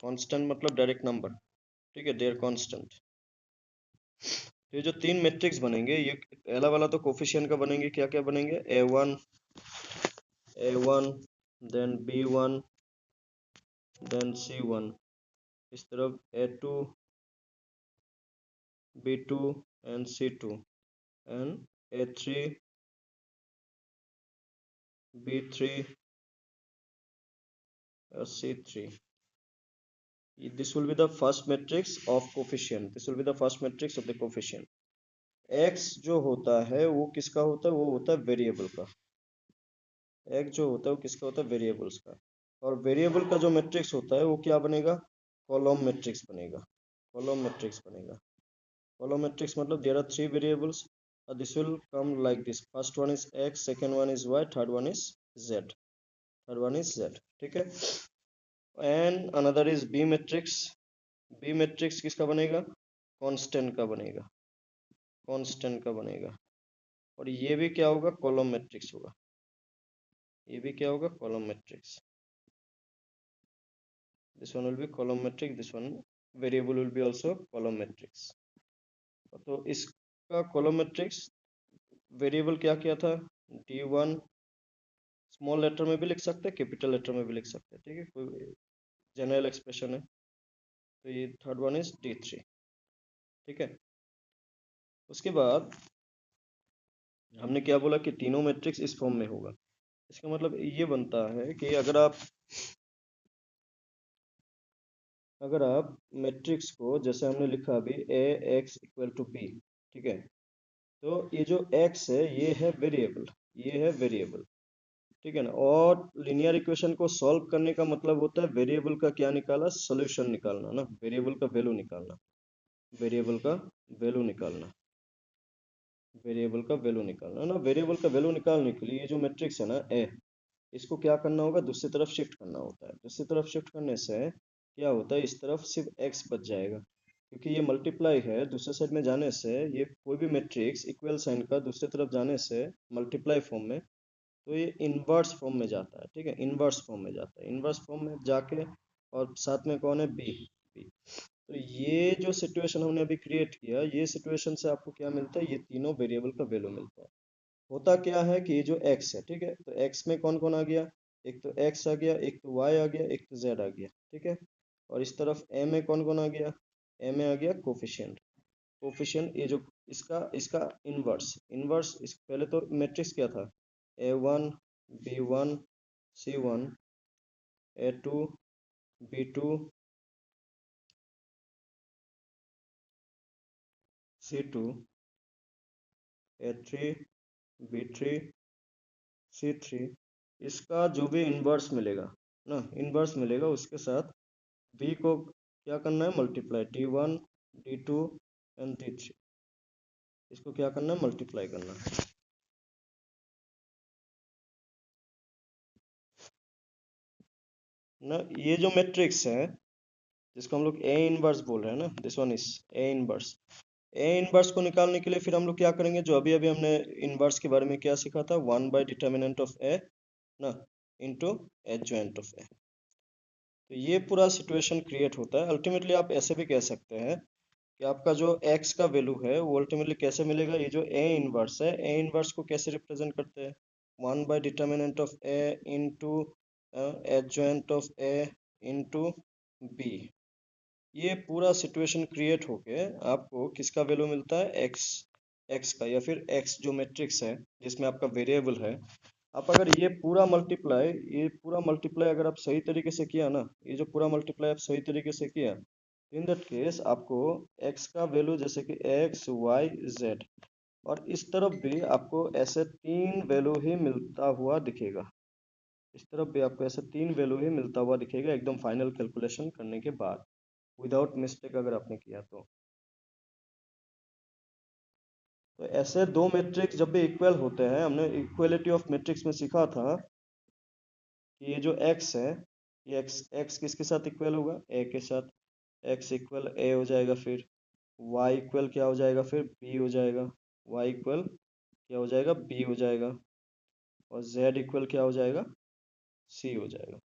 कांस्टेंट मतलब डायरेक्ट नंबर। ठीक है, दे आर कांस्टेंट। तो ये जो तीन मैट्रिक्स बनेंगे, ये पहला वाला तो कोफिशिएंट का बनेंगे। क्या क्या बनेंगे? A1 then B1 then C1, इस तरफ A2 B2 and C2 and A3 B3 और C3। This will be the first matrix of coefficient. This will be the first matrix of the coefficient. X जो होता है वो किसका होता है? वो होता है वेरिएबल का। X जो होता है वो किसका होता है? वेरिएबल्स का। और वेरिएबल का जो मैट्रिक्स होता है वो क्या बनेगा? कॉलम मैट्रिक्स बनेगा। कॉलम मैट्रिक्स मतलब there are three variables, this will come like this. First one is x, second one is y, third one is z। ठीक है, and another is B matrix. B matrix किसका बनेगा? Constant का बनेगा। और ये भी क्या होगा? कॉलम मैट्रिक्स होगा। Column matrix. This one will be column matrix, this one variable will be also column matrix. तो इसका कॉलम मैट्रिक्स वेरिएबल क्या किया था? D1 स्मॉल लेटर में भी लिख सकते हैं, कैपिटल लेटर में भी लिख सकते हैं। ठीक है, कोई जनरल एक्सप्रेशन है। तो ये थर्ड वन इज D3। ठीक है, उसके बाद हमने क्या बोला कि तीनों मैट्रिक्स इस फॉर्म में होगा। इसका मतलब ये बनता है कि अगर आप मैट्रिक्स को, जैसे हमने लिखा अभी AX इक्वल टू B, ठीक है, तो ये जो X है ये है वेरिएबल। ठीक है ना। और लीनियर इक्वेशन को सॉल्व करने का मतलब होता है वेरिएबल का क्या निकाला? सोल्यूशन निकालना ना, वेरिएबल का वैल्यू निकालना। वेरिएबल का वैल्यू निकालना ना। वेरिएबल का वैल्यू निकालने के लिए ये जो मैट्रिक्स है ना ए, इसको क्या करना होगा? दूसरी तरफ शिफ्ट करना होता है। दूसरी तरफ शिफ्ट करने से क्या होता है? इस तरफ सिर्फ एक्स बच जाएगा, क्योंकि ये मल्टीप्लाई है। दूसरे साइड में जाने से ये कोई भी मैट्रिक्स इक्वल साइन का दूसरी तरफ जाने से मल्टीप्लाई फॉर्म में, तो ये इन्वर्स फॉर्म में जाता है। ठीक है, इन्वर्स फॉर्म में जाके, और साथ में कौन है? बी। तो ये जो सिचुएशन हमने अभी क्रिएट किया, ये सिचुएशन से आपको क्या मिलता है? ये तीनों वेरिएबल का वैल्यू मिलता है। होता क्या है कि ये जो x है, ठीक है, तो x में कौन कौन आ गया? एक तो x आ गया, एक तो y आ गया, एक तो z आ गया। ठीक है, और इस तरफ a में कौन कौन आ गया? a में आ गया कोफिशिएंट। ये जो इसका इसका इनवर्स इस पहले तो मैट्रिक्स क्या था? A1 B1 C1, A2 B2 C2, A3 B3 C3। इसका जो भी इनवर्स मिलेगा ना, उसके साथ बी को क्या करना है? Multiply D1 D2 and D3। इसको क्या करना है, मल्टीप्लाई करना है ना। ये जो मैट्रिक्स है जिसको हम लोग ए इनवर्स बोल रहे हैं ना, this one is A inverse. A inverse को निकालने के लिए फिर हम लोग क्या करेंगे, जो अभी अभी हमने इनवर्स के बारे में क्या सीखा था, 1/डिटर्मिनेंट ऑफ ए ना इनटू एडजॉइंट ऑफ ए। तो ये पूरा सिचुएशन क्रिएट होता है। अल्टीमेटली आप ऐसे भी कह सकते हैं कि आपका जो x का वैल्यू है वो अल्टीमेटली कैसे मिलेगा, ये जो ए इनवर्स है, ए इनवर्स को कैसे रिप्रेजेंट करते हैं, 1/डिटर्मिनेंट of A into adjoint of A into B. ये पूरा सिचुएशन क्रिएट होके आपको किसका वैल्यू मिलता है, एक्स का, या फिर एक्स जो मैट्रिक्स है जिसमें आपका वेरिएबल है। आप अगर ये पूरा मल्टीप्लाई अगर आप सही तरीके से किया ना, ये जो पूरा मल्टीप्लाई आप सही तरीके से किया, इन दैट केस आपको एक्स का वैल्यू जैसे कि एक्स वाई जेड, और इस तरफ भी आपको ऐसे तीन वैल्यू ही मिलता हुआ दिखेगा। इस तरफ भी आपको ऐसे तीन वैल्यू ही मिलता हुआ दिखेगा एकदम फाइनल कैलकुलेशन करने के बाद, विदाउट मिस्टेक अगर आपने किया तो ऐसे दो मैट्रिक्स जब भी इक्वल होते हैं, हमने इक्वलिटी ऑफ मैट्रिक्स में सीखा था कि ये जो x है, ये x किसके साथ इक्वल होगा, a के साथ। x इक्वल a हो जाएगा, फिर y इक्वल क्या हो जाएगा, फिर b हो जाएगा। y इक्वल क्या हो जाएगा, b हो जाएगा। और z इक्वल क्या हो जाएगा, c हो जाएगा।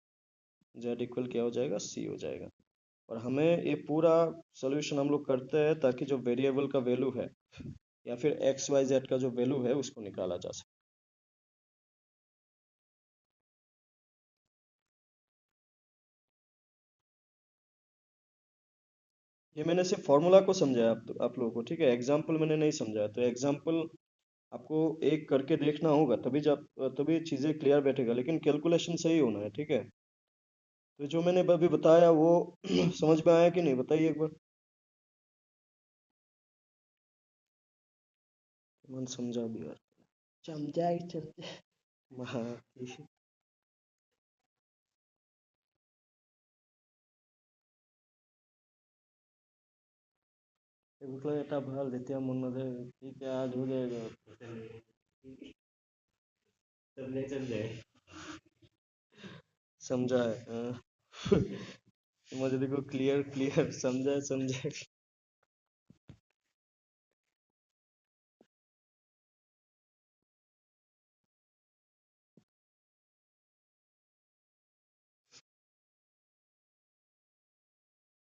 z इक्वल क्या हो जाएगा, c हो जाएगा। और हमें ये पूरा सोल्यूशन हम लोग करते हैं ताकि जो वेरिएबल का वैल्यू है या फिर एक्स वाई जेड का जो वैल्यू है उसको निकाला जा सके। ये मैंने सिर्फ फॉर्मूला को समझाया आप लोगों को, ठीक है, एग्जाम्पल मैंने नहीं समझाया। तो एग्जाम्पल आपको एक करके देखना होगा, तभी चीज़ें क्लियर बैठेगा, लेकिन कैलकुलेशन सही होना है, ठीक है। तो जो मैंने अभी बताया वो समझ में आया कि नहीं, बताइए एक बार। मन समझा भी यार, समझा ही समझा। हाँ ठीक है। उठला এটা ভাল যেতিয়া মন নাযায় ठीक है, आज हो जाएगा। चल चल जाए, समझा है हाँ। मुझे देखो क्लियर क्लियर समझा समझा।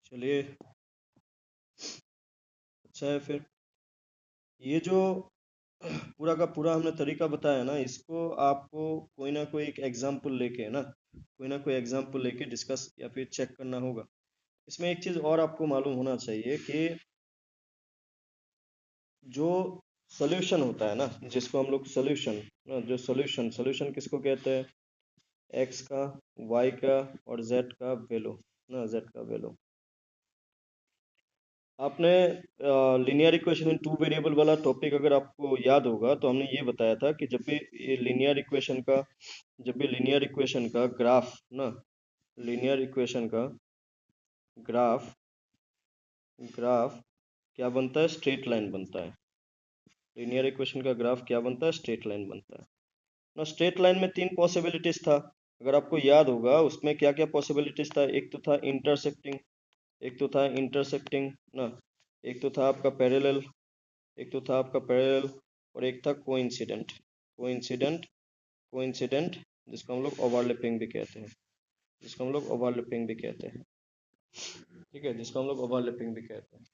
चलिए, अच्छा है फिर। ये जो पूरा का पूरा हमने तरीका बताया ना, इसको आपको कोई ना कोई एक एग्जाम्पल लेके ना, कोई ना कोई एग्जाम्पल लेके डिस्कस या फिर चेक करना होगा। इसमें एक चीज और आपको मालूम होना चाहिए कि जो सोल्यूशन होता है ना, जिसको हम लोग सोल्यूशन ना, जो सोल्यूशन सोल्यूशन किसको कहते हैं, एक्स का, वाई का और जेड का वैल्यू ना, जेड का वैल्यू। आपने linear equation in two variable वाला टॉपिक अगर आपको याद होगा तो हमने ये बताया था कि जब भी लीनियर इक्वेशन का ग्राफ ना, लीनियर इक्वेशन का ग्राफ ग्राफ क्या बनता है, स्ट्रेट लाइन बनता है। लीनियर इक्वेशन का ग्राफ क्या बनता है, स्ट्रेट लाइन बनता है ना। स्ट्रेट लाइन में तीन पॉसिबिलिटीज था, अगर आपको याद होगा उसमें क्या क्या पॉसिबिलिटीज था। एक तो था इंटरसेक्टिंग, एक तो था इंटरसेक्टिंग ना, एक तो था आपका पैरेलल, एक तो था आपका पैरेलल, और एक था कोइंसिडेंट। कोइंसिडेंट कोइंसिडेंट जिसको हम लोग ओवरलैपिंग भी कहते हैं, जिसको हम लोग ओवरलैपिंग भी कहते हैं, ठीक है, जिसको हम लोग ओवरलैपिंग भी कहते हैं।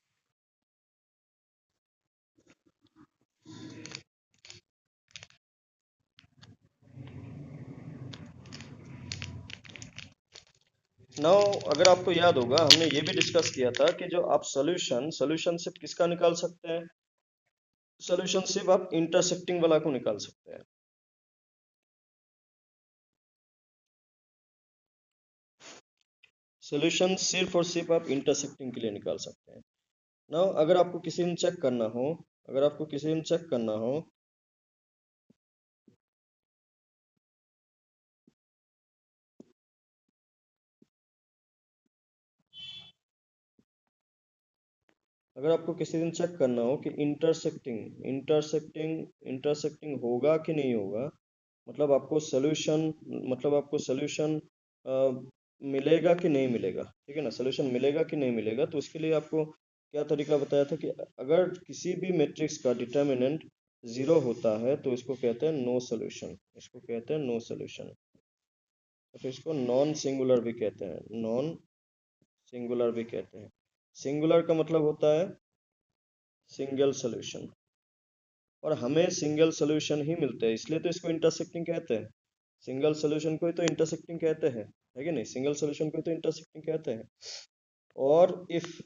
नाउ अगर आपको याद होगा हमने ये भी डिस्कस किया था कि जो आप सॉल्यूशन सिर्फ किसका निकाल सकते हैं, सॉल्यूशन सिर्फ आप इंटरसेक्टिंग वाला को निकाल सकते हैं। सॉल्यूशन सिर्फ और सिर्फ आप इंटरसेक्टिंग के लिए निकाल सकते हैं। नाउ अगर आपको किसी दिन चेक करना हो, अगर आपको किसी दिन चेक करना हो कि इंटरसेक्टिंग होगा कि नहीं होगा, मतलब आपको सोल्यूशन मिलेगा कि नहीं मिलेगा, ठीक है ना, सोल्यूशन मिलेगा कि नहीं मिलेगा, तो उसके लिए आपको क्या तरीका बताया था कि अगर किसी भी मैट्रिक्स का डिटर्मिनेंट जीरो होता है तो इसको कहते हैं नो सोल्यूशन, इसको कहते हैं नो सोल्यूशन। तो फिर इसको नॉन सिंगुलर भी कहते हैं, नॉन सिंगुलर भी कहते हैं। सिंगुलर का मतलब होता है सिंगल सोल्यूशन, और हमें सिंगल सोल्यूशन ही मिलते हैं, इसलिए तो इसको इंटरसेक्टिंग कहते हैं। सिंगल सोल्यूशन को ही तो इंटरसेक्टिंग कहते हैं, है कि नहीं, सिंगल सोल्यूशन को ही तो इंटरसेक्टिंग कहते हैं। और इफ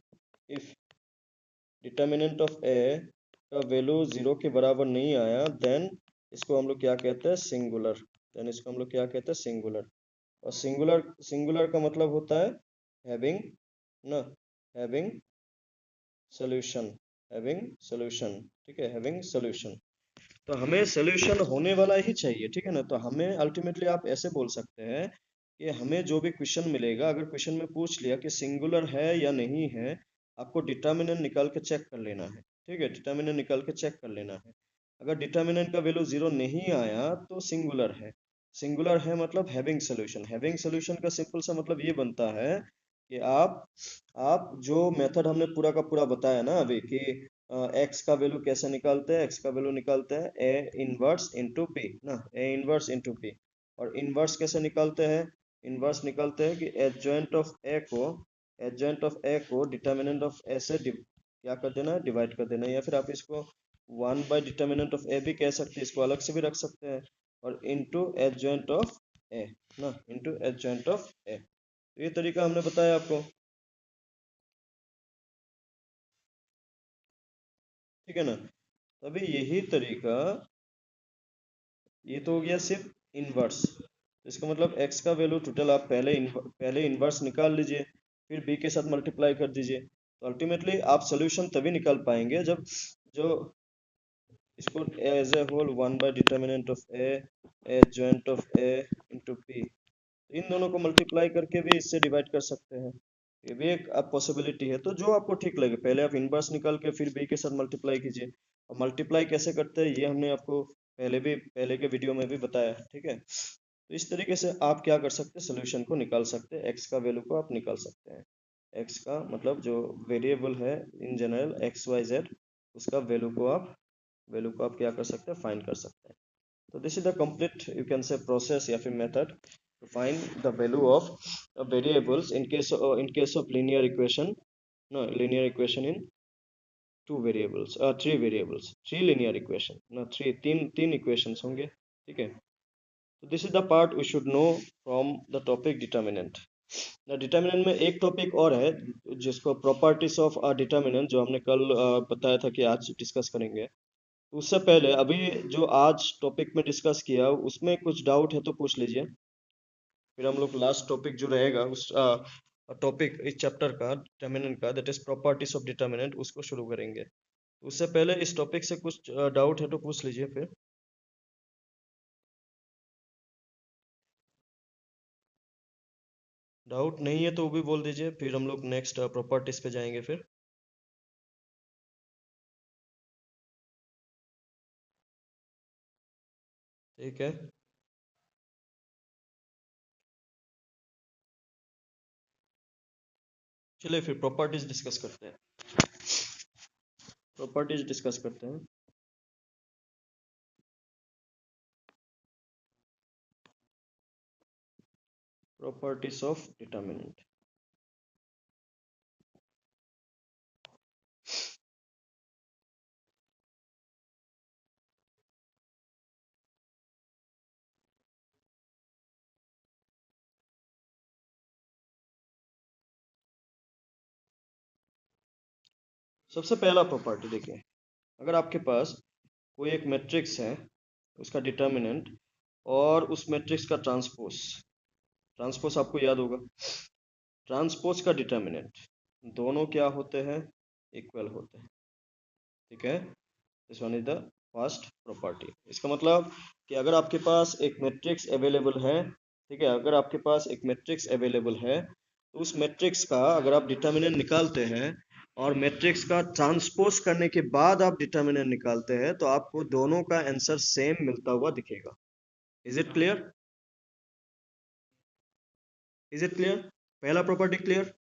डिटर्मिनेंट ऑफ ए का वैल्यू जीरो के बराबर नहीं आया, देन इसको हम लोग क्या कहते हैं, सिंगुलर। देन इसको हम लोग क्या कहते हैं, सिंगुलर। और सिंगुलर का मतलब होता है हैविंग ना, हैविंग सॉल्यूशन, हैविंग सॉल्यूशन, ठीक है, हैविंग सॉल्यूशन। तो हमें सॉल्यूशन होने वाला ही चाहिए, ठीक है ना। तो हमें अल्टीमेटली आप ऐसे बोल सकते हैं कि हमें जो भी क्वेश्चन मिलेगा, अगर क्वेश्चन में पूछ लिया कि सिंगुलर है या नहीं है, आपको डिटर्मिनेंट निकाल के चेक कर लेना है, ठीक है, डिटर्मिनेंट निकाल के चेक कर लेना है। अगर डिटर्मिनेंट का वैल्यू जीरो नहीं आया तो सिंगुलर है। सिंगुलर है मतलब हैविंग सॉल्यूशन। हैविंग सॉल्यूशन का सिंपल सा मतलब ये बनता है कि आप जो मेथड हमने पूरा का पूरा बताया ना अभी कि एक्स का वैल्यू कैसे निकालते हैं, एक्स का वैल्यू निकालते हैं ए इनवर्स इंटू पी ना, ए इनवर्स इंटू पी। और इनवर्स कैसे निकालते हैं, इनवर्स निकालते हैं कि एडजॉइंट ऑफ ए को डिटर्मिनेंट ऑफ ए से क्या कर देना है, डिवाइड कर देना है। या फिर आप इसको वन बाय डिटर्मिनेंट ऑफ ए भी कह सकते हैं, इसको अलग से भी रख सकते हैं। और इंटू एडजॉइंट ऑफ ए ना, इंटू एडजॉइंट ऑफ ए। तो ये तरीका हमने बताया आपको, ठीक है ना। तभी यही तरीका, ये तो हो गया सिर्फ इनवर्स। तो इसका मतलब x का वैल्यू टोटल आप पहले इनवर्स निकाल लीजिए, फिर b के साथ मल्टीप्लाई कर दीजिए। तो अल्टीमेटली आप सोल्यूशन तभी निकाल पाएंगे जब जो इसको as a whole one by determinant of A adjoint of A into P, इन दोनों को मल्टीप्लाई करके भी इससे डिवाइड कर सकते हैं। ये भी एक आप पॉसिबिलिटी है, तो जो आपको ठीक लगे, पहले आप इनवर्स निकाल के फिर बी के साथ मल्टीप्लाई कीजिए। और मल्टीप्लाई कैसे करते हैं ये हमने आपको पहले के वीडियो में भी बताया है, ठीक है। तो इस तरीके से आप क्या कर सकते हैं, सोल्यूशन को निकाल सकते हैं, एक्स का वैल्यू को आप निकाल सकते हैं। एक्स का मतलब जो वेरिएबल है in general X Y Z, उसका वैल्यू को आप क्या कर सकते हैं, फाइंड कर सकते हैं। So this is the complete, you can say, process या फिर method to find the value of variables in case of linear equation. No, linear equation in three variables, three linear equation, no, तीन equations होंगे, ठीक है। So this is the part we should know from the topic determinant. The determinant में एक topic और है जिसको properties of a determinant, जो हमने कल बताया था कि आज डिस्कस करेंगे। उससे पहले अभी जो आज टॉपिक में डिस्कस किया उसमें कुछ डाउट है तो पूछ लीजिए, फिर हम लोग लास्ट टॉपिक जो रहेगा उस टॉपिक इस चैप्टर का डिटर्मिनेंट का, that is properties of determinant, उसको शुरू करेंगे। उससे पहले इस टॉपिक से कुछ डाउट है तो पूछ लीजिए। फिर डाउट नहीं है तो वो भी बोल दीजिए, फिर हम लोग नेक्स्ट प्रॉपर्टीज पे जाएंगे फिर। ठीक है, चलिए फिर प्रॉपर्टीज डिस्कस करते हैं, प्रॉपर्टीज डिस्कस करते हैं। Properties of determinant. सबसे पहला प्रॉपर्टी देखिए, अगर आपके पास कोई एक मैट्रिक्स है, उसका डिटर्मिनेंट और उस मैट्रिक्स का ट्रांसपोज, ट्रांसपोज आपको याद होगा, ट्रांसपोज का डिटर्मिनेंट, दोनों क्या होते हैं, इक्वल होते हैं, ठीक है। This one is the first property. इसका मतलब कि अगर आपके पास एक मैट्रिक्स अवेलेबल है, ठीक है, अगर आपके पास एक मैट्रिक्स अवेलेबल है तो उस मैट्रिक्स का अगर आप डिटर्मिनेंट निकालते हैं और मैट्रिक्स का ट्रांसपोज करने के बाद आप डिटर्मिनेंट निकालते हैं तो आपको दोनों का आंसर सेम मिलता हुआ दिखेगा। Is it clear? Is it clear? पहला प्रॉपर्टी क्लियर?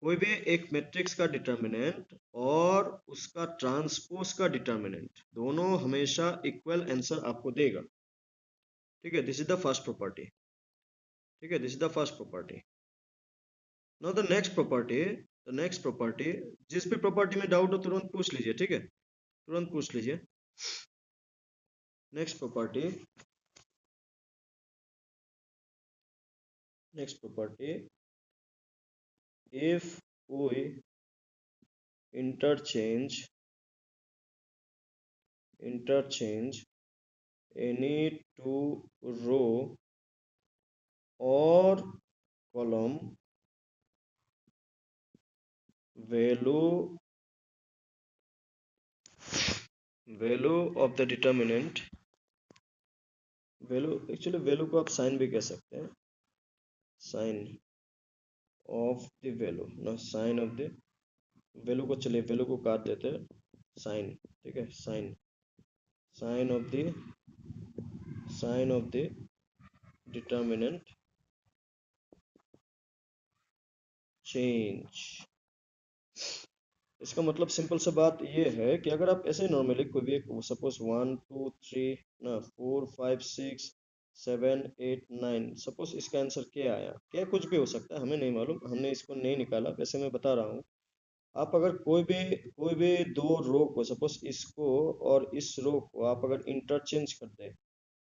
कोई भी एक मैट्रिक्स का डिटर्मिनेंट और उसका ट्रांसपोज का डिटर्मिनेंट दोनों हमेशा इक्वल आंसर आपको देगा। ठीक है, this is the first property. ठीक है, this is the first property. Now the next property, जिस भी प्रॉपर्टी में डाउट हो तुरंत पूछ लीजिए। ठीक है, तुरंत पूछ लीजिए। Next property, if we interchange any two row or column, value of the determinant, value को आप साइन भी कह सकते हैं, साइन ऑफ द वैल्यू ना, साइन ऑफ द वैल्यू को, चलिए वैल्यू को काट देते हैं, साइन। ठीक है, sign of the determinant change. इसका मतलब सिंपल सा बात ये है कि अगर आप ऐसे नॉर्मली कोई भी एक सपोज 1 2 3 ना 4 5 6 7 8 9, सपोज इसका आंसर क्या आया, क्या कुछ भी हो सकता है, हमें नहीं मालूम, हमने इसको नहीं निकाला, वैसे मैं बता रहा हूँ। आप अगर कोई भी दो रो को, सपोज इसको और इस रो को आप अगर इंटरचेंज कर दे,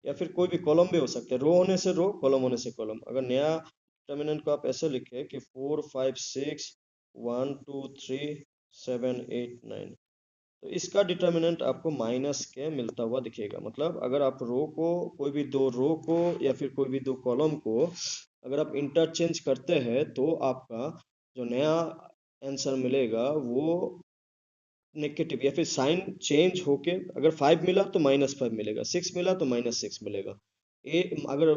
या फिर कोई भी कॉलम भी हो सकता है, रो होने से रो, कॉलम होने से कॉलम, अगर नया डिटर्मिनेंट को आप ऐसे लिखे कि 4 5 6 1 2 3 7 8 9, तो इसका डिटर्मिनेंट आपको माइनस के मिलता हुआ दिखेगा। मतलब अगर आप रो को, कोई भी दो रो को या फिर कोई भी दो कॉलम को अगर आप इंटरचेंज करते हैं तो आपका जो नया आंसर मिलेगा वो नेगेटिव, या फिर साइन चेंज होके अगर 5 मिला तो -5 मिलेगा, 6 मिला तो -6 मिलेगा। अगर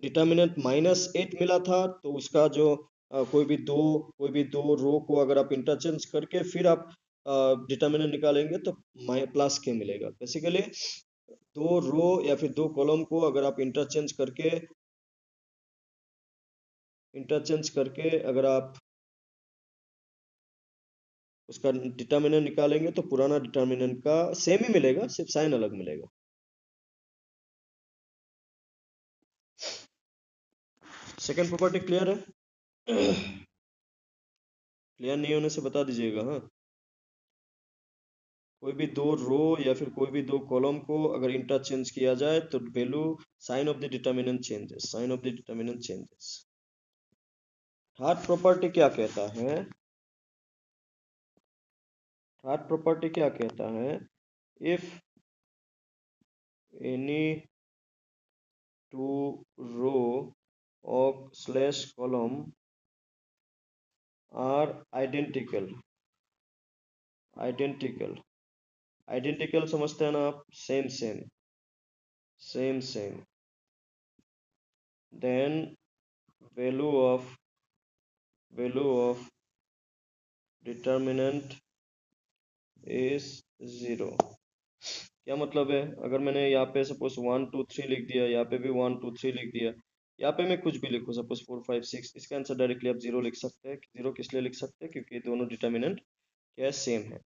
डिटर्मिनेंट -8 मिला था तो उसका जो कोई भी दो रो को अगर आप इंटरचेंज करके फिर आप डिटर्मिनेंट निकालेंगे तो प्लस के मिलेगा। बेसिकली दो रो या फिर दो कॉलम को अगर आप इंटरचेंज करके अगर आप उसका डिटर्मिनेंट निकालेंगे तो पुराना डिटर्मिनेंट का सेम ही मिलेगा, सिर्फ साइन अलग मिलेगा। सेकंड प्रॉपर्टी क्लियर है? क्लियर नहीं होने से बता दीजिएगा। हाँ, कोई भी दो रो या फिर कोई भी दो कॉलम को अगर इंटरचेंज किया जाए तो value sign of the determinant changes. Third property क्या कहता है? इफ एनी टू रो और स्लैश कॉलम आर आइडेंटिकल समझते हैं ना आप? Same then value of determinant is 0। क्या मतलब है? अगर मैंने यहाँ पे सपोज 1 2 3 लिख दिया, यहाँ पे भी 1 2 3 लिख दिया, यहाँ पे मैं कुछ भी लिखूँ सपोज 4 5 6, इसका आंसर डायरेक्टली आप 0 लिख सकते हैं। 0 किस लिए लिख सकते हैं? क्योंकि दोनों डिटर्मिनेंट क्या है, सेम है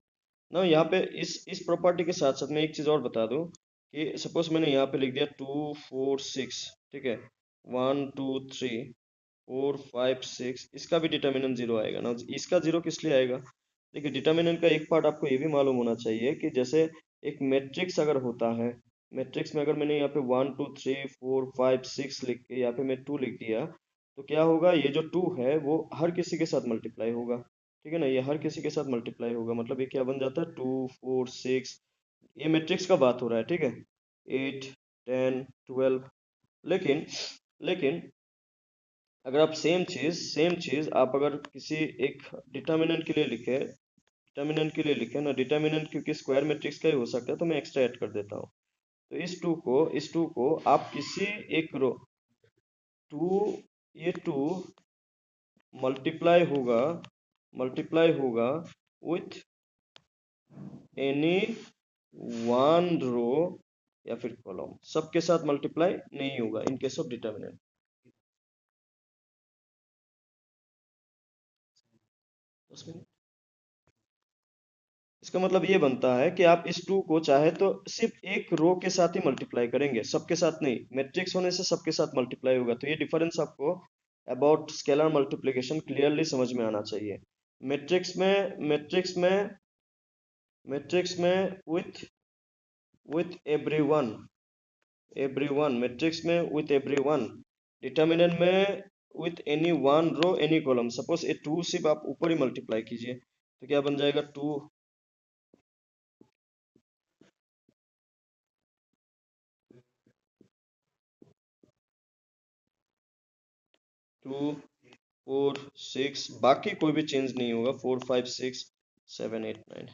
ना। यहाँ पे इस प्रॉपर्टी के साथ साथ मैं एक चीज और बता दूं कि सपोज मैंने यहाँ पे लिख दिया 2 4 6, ठीक है, 1 2 3 4 5 6, इसका भी डिटर्मिनेंट 0 आएगा ना। इसका 0 किस लिए आएगा? देखिए, डिटर्मिनेंट का एक पार्ट आपको ये भी मालूम होना चाहिए कि जैसे एक मैट्रिक्स अगर होता है, मैट्रिक्स में अगर मैंने यहाँ पे 1 2 3 4 5 6 लिख के यहाँ पे मैं 2 लिख दिया, तो क्या होगा, ये जो 2 है वो हर किसी के साथ मल्टीप्लाई होगा। ठीक है ना, ये हर किसी के साथ मल्टीप्लाई होगा, मतलब ये क्या बन जाता है, 2 4 6, ये मैट्रिक्स का बात हो रहा है। ठीक है, 8 10 12। लेकिन लेकिन अगर आप सेम चीज आप अगर किसी एक डिटर्मिनेंट के लिए लिखे ना, डिटर्मिनेंट क्योंकि स्क्वायर मैट्रिक्स का ही हो सकता है तो मैं एक्स्ट्रा ऐड कर देता हूँ। तो इस टू को आप किसी एक रो, टू, ये टू मल्टीप्लाई होगा विथ एनी वन रो या फिर कॉलम, सबके साथ मल्टीप्लाई नहीं होगा इन केस ऑफ डिटर्मिनेंट। इसका मतलब ये बनता है कि आप इस टू को चाहे तो सिर्फ एक रो के साथ ही मल्टीप्लाई करेंगे, सबके साथ नहीं। मैट्रिक्स होने से सबके साथ मल्टीप्लाई होगा, तो ये डिफरेंस आपको अबाउट स्केलर मल्टीप्लिकेशन क्लियरली समझ में आना चाहिए। मैट्रिक्स में विथ एवरीवन मैट्रिक्स में विथ एवरीवन, डिटर्मिनेंट में with any one row any column. Suppose ये टू सिर्फ आप ऊपर ही मल्टीप्लाई कीजिए तो क्या बन जाएगा, टू 4 6, बाकी कोई भी चेंज नहीं होगा, 4 5 6 7 8 9।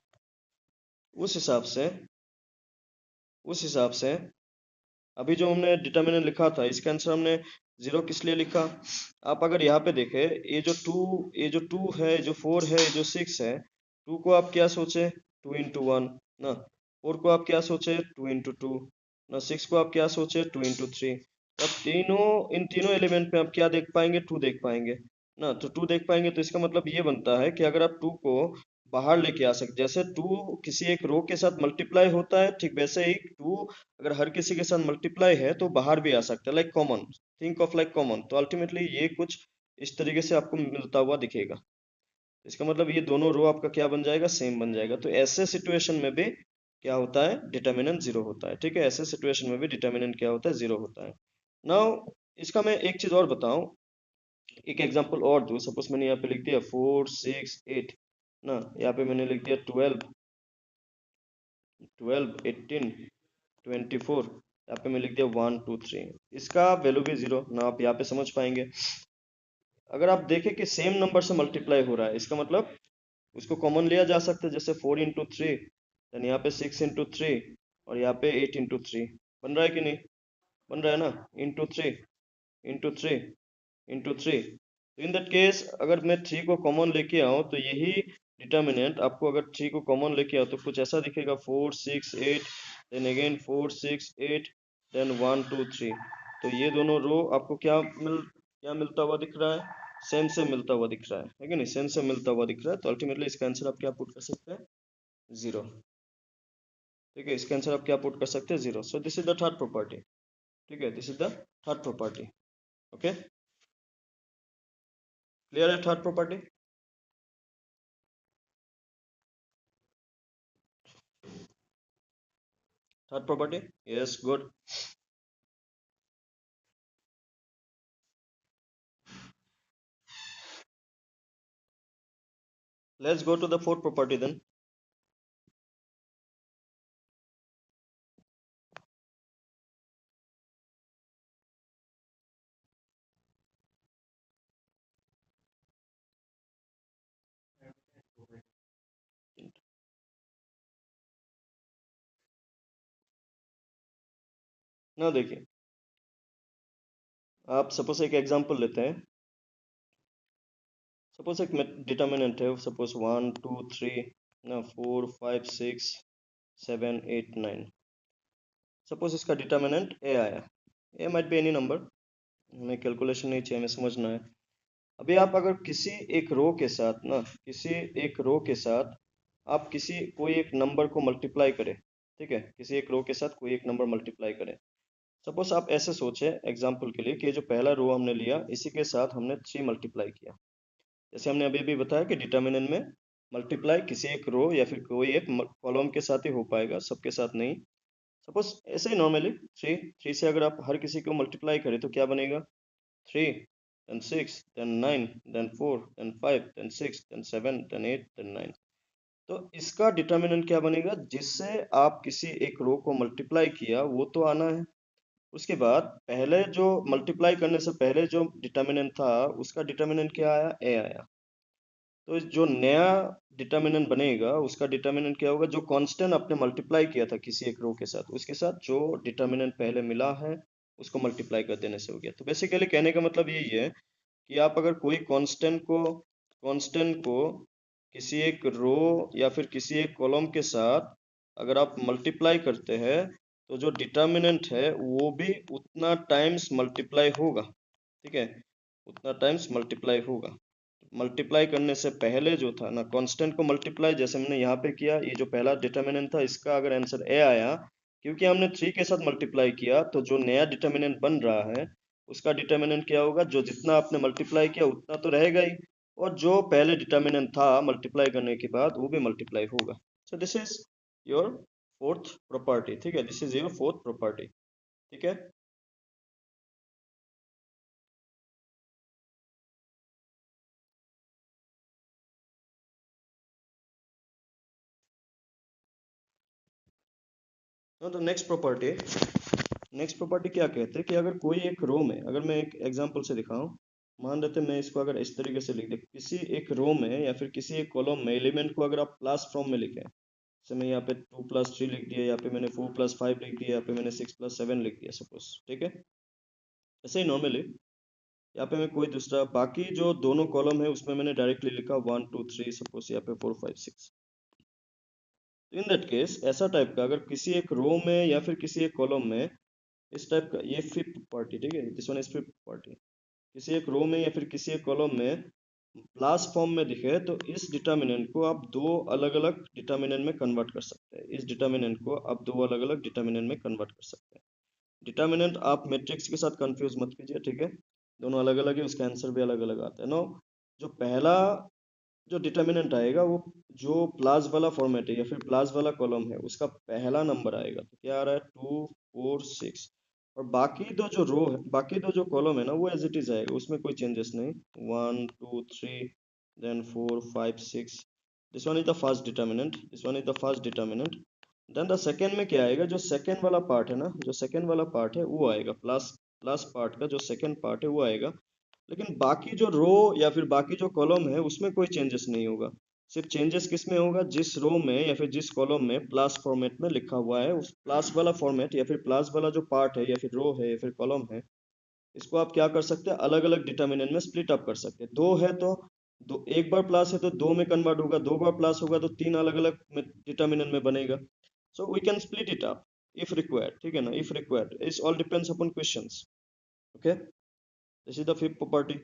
उस हिसाब से अभी जो हमने डिटर्मिनेंट लिखा था इसका आंसर हमने जीरो किस लिए लिखा। आप अगर यहाँ पे देखें, ये जो टू है, जो फोर है, जो सिक्स है, टू को आप क्या सोचे, 2 into 1 ना। फोर को आप क्या सोचे, 2 into 2 ना। सिक्स को आप क्या सोचे, 2 into 3। अब इन तीनों एलिमेंट में आप क्या देख पाएंगे, टू देख पाएंगे ना। तो टू देख पाएंगे तो इसका मतलब ये बनता है कि अगर आप टू को बाहर लेके आ सकते, जैसे टू किसी एक रो के साथ मल्टीप्लाई होता है, ठीक वैसे ही टू अगर हर किसी के साथ मल्टीप्लाई है तो बाहर भी आ सकता है, like common, think of like common. तो अल्टीमेटली ये कुछ इस तरीके से आपको मिलता हुआ दिखेगा। इसका मतलब ये दोनों रो आपका क्या बन जाएगा, सेम बन जाएगा। तो ऐसे सिचुएशन में भी क्या होता है, डिटर्मिनेंट जीरो होता है। ठीक है, ऐसे सिचुएशन में भी डिटर्मिनेंट क्या होता है, जीरो होता है। नाउ इसका मैं एक चीज और बताऊं, एक एग्जांपल और दूं। सपोज मैंने यहाँ पे लिख दिया 4 6 8 ना, यहाँ पे मैंने लिख दिया 12 18 24, यहाँ पे मैं लिख दिया 1 2 3। इसका वैल्यू भी जीरो ना, आप यहाँ पे समझ पाएंगे। अगर आप देखें कि सेम नंबर से मल्टीप्लाई हो रहा है, इसका मतलब उसको कॉमन लिया जा सकता है। जैसे 4 into 3, देन यहाँ पे 6 into 3 और यहाँ पे 8 into 3। बन रहा है कि नहीं, बन रहा है ना, इंटू थ्री। तो इन दैट केस अगर मैं थ्री को कॉमन लेके आऊँ तो यही डिटर्मिनेंट आपको, अगर थ्री को कॉमन लेके आओ तो कुछ ऐसा दिखेगा, 4 6 8, देन अगेन 4 6 8, देन 1 2 3। तो ये दोनों रो आपको क्या मिलता हुआ दिख रहा है, सेम से मिलता हुआ दिख रहा है कि नहीं, सेम से मिलता हुआ दिख रहा है। तो अल्टीमेटली इसका आंसर आप क्या पुट कर सकते हैं, जीरो। ठीक है, इसका आंसर आप क्या पुट कर सकते हैं, zero. So this is the third property. ठीक है, this is the third property. Okay, clear है third property. Third property, yes, good. Let's go to the fourth property then. ना देखिए, आप सपोज एक एग्जांपल लेते हैं। सपोज एक डिटर्मिनेंट है, सपोज 1 2 3 ना, 4 5 6 7 8 9। सपोज इसका डिटर्मिनेंट ए आया, ए माइट बी एनी नंबर, हमें कैलकुलेशन नहीं चाहिए, हमें समझना है। अभी आप अगर किसी एक रो के साथ ना, किसी एक रो के साथ आप कोई एक नंबर को मल्टीप्लाई करें, ठीक है, किसी एक रो के साथ कोई एक नंबर मल्टीप्लाई करें। सपोज आप ऐसे सोचे एग्जाम्पल के लिए कि जो पहला रो हमने लिया इसी के साथ हमने 3 मल्टीप्लाई किया। जैसे हमने अभी भी बताया कि डिटर्मिनेंट में मल्टीप्लाई किसी एक रो या फिर कोई एक कॉलम के साथ ही हो पाएगा, सबके साथ नहीं। सपोज ऐसे ही नॉर्मली थ्री से अगर आप हर किसी को मल्टीप्लाई करें तो क्या बनेगा, 3 then 6 then 9 then 4 then 5 then 6 then 7 then 8 then 9। तो इसका डिटर्मिनेंट क्या बनेगा, जिससे आप किसी एक रो को मल्टीप्लाई किया वो तो आना है। उसके बाद पहले जो मल्टीप्लाई करने से पहले जो डिटर्मिनेंट था उसका डिटर्मिनेंट क्या आया, ए आया। तो जो नया डिटर्मिनेंट बनेगा उसका डिटर्मिनेंट क्या होगा, जो कांस्टेंट आपने मल्टीप्लाई किया था किसी एक रो के साथ, उसके साथ जो डिटर्मिनेंट पहले मिला है उसको मल्टीप्लाई कर देने से हो गया। तो बेसिकली कहने का मतलब यही है कि आप अगर कोई कांस्टेंट को किसी एक रो या फिर किसी एक कॉलम के साथ अगर आप मल्टीप्लाई करते हैं तो जो डिटर्मिनेंट है वो भी उतना टाइम्स मल्टीप्लाई होगा। ठीक है, उतना टाइम्स मल्टीप्लाई होगा। मल्टीप्लाई करने से पहले जो था ना कांस्टेंट को मल्टीप्लाई जैसे हमने यहाँ पे किया, ये जो पहला डिटर्मिनेंट था इसका अगर आंसर ए आया, क्योंकि हमने 3 के साथ मल्टीप्लाई किया तो जो नया डिटर्मिनेंट बन रहा है उसका डिटर्मिनेंट क्या होगा, जो जितना आपने मल्टीप्लाई किया उतना तो रहेगा ही, और जो पहले डिटर्मिनेंट था मल्टीप्लाई करने के बाद वो भी मल्टीप्लाई होगा। सो this is your fourth property. ठीक है, this is your fourth property. ठीक है, तो नेक्स्ट प्रॉपर्टी क्या कहते हैं कि अगर कोई एक रो में, अगर मैं एक एग्जांपल से दिखाऊं, मान लेते हैं मैं इसको अगर इस तरीके से लिख दे, किसी एक रो में या फिर किसी एक कॉलम में एलिमेंट को अगर आप प्लस फॉर्म में लिखें, जैसे मैं यहाँ पे 2+3 लिख दिया, यहाँ पे मैंने 4+5 लिख दिया, यहाँ पे मैंने 6+7 लिख दिया सपोज। ठीक है, ऐसे ही नॉर्मली यहाँ पे मैं कोई दूसरा बाकी जो दोनों कॉलम है उसमें मैंने डायरेक्टली लिखा 1 2 3, सपोज यहाँ पे 4 5 6। इन दैट केस ऐसा टाइप का अगर किसी एक रो में या फिर किसी एक कॉलम में इस टाइप का, ये फिफ्थ पार्टी, ठीक है, this one is fifth party, किसी एक रो में या फिर किसी एक कॉलम में प्लस फॉर्म में दिखे तो इस डिटर्मिनेंट को आप दो अलग अलग डिटर्मिनेंट में कन्वर्ट कर सकते हैं। इस डिटर्मिनेंट को आप दो अलग अलग डिटर्मिनेंट में कन्वर्ट कर सकते हैं। डिटर्मिनेंट आप मैट्रिक्स के साथ कंफ्यूज मत कीजिए। ठीक है, दोनों अलग अलग है, उसका आंसर भी अलग अलग आता है। नो, जो पहला जो डिटर्मिनेंट आएगा वो जो प्लस वाला फॉर्मेट है या फिर प्लस वाला कॉलम है उसका पहला नंबर आएगा, तो क्या आ रहा है 2 4 6, और बाकी दो जो कॉलम है ना वो एज इट इज आएगा, उसमें कोई चेंजेस नहीं। 1 2 3 then 4 5 6, this one is the first determinant, this one is the first determinant. Then the second में क्या आएगा, जो सेकेंड वाला पार्ट है ना, जो सेकेंड वाला पार्ट है वो आएगा, प्लस प्लस पार्ट का जो सेकेंड पार्ट है वो आएगा। लेकिन बाकी जो रो या फिर बाकी जो कॉलम है उसमें कोई चेंजेस नहीं होगा। सिर्फ चेंजेस किस में होगा, जिस रो में या फिर जिस कॉलम में प्लस फॉर्मेट में लिखा हुआ है उस प्लस वाला फॉर्मेट या फिर प्लस वाला जो पार्ट है या फिर रो है या फिर कॉलम है, इसको आप क्या कर सकते हैं, अलग अलग डिटर्मिनेंट में स्प्लिट अप कर सकते हैं। दो है तो दो, एक बार प्लस है तो दो में कन्वर्ट होगा, दो बार प्लस होगा तो तीन अलग अलग डिटर्मिनेंट में बनेगा। So we can split it up if required. ठीक है ना, if required, it's all depends upon questions. Okay, this is the fifth property.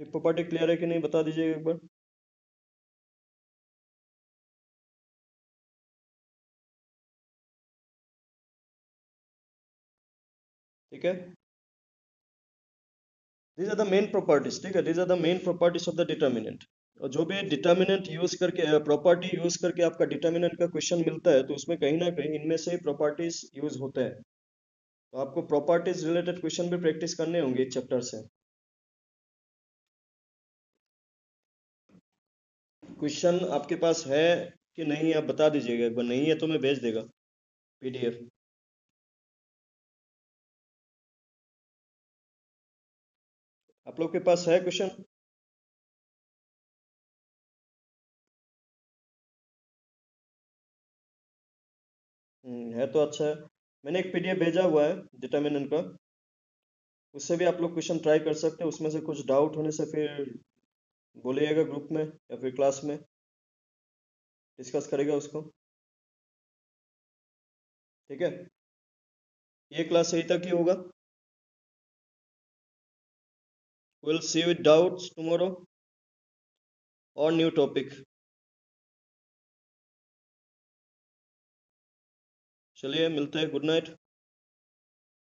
Fifth property clear है कि नहीं, बता दीजिएगा एक बार। ठीक है, these are the main properties। ठीक है, these are the main properties of the determinant। और जो भी डिटर्मिनेंट यूज करके प्रॉपर्टी यूज करके आपका डिटर्मिनेंट का क्वेश्चन मिलता है तो उसमें कहीं ना कहीं इनमें से प्रॉपर्टीज यूज होते हैं। तो आपको प्रॉपर्टीज रिलेटेड क्वेश्चन भी प्रैक्टिस करने होंगे इस चैप्टर से। क्वेश्चन आपके पास है कि नहीं, आप बता दीजिएगा एक बार, नहीं है तो मैं भेज देगा पीडीएफ। आप लोग के पास है क्वेश्चन? है तो अच्छा है। मैंने एक पीडीएफ भेजा हुआ है डिटर्मिनेंट का, उससे भी आप लोग क्वेश्चन ट्राई कर सकते हैं। उसमें से कुछ डाउट होने से फिर बोलिएगा ग्रुप में या फिर क्लास में, डिस्कस करेगा उसको। ठीक है, ये क्लास यही तक ही होगा। Will see with doubts tomorrow और न्यू टॉपिक। चलिए मिलते हैं, गुड नाइट।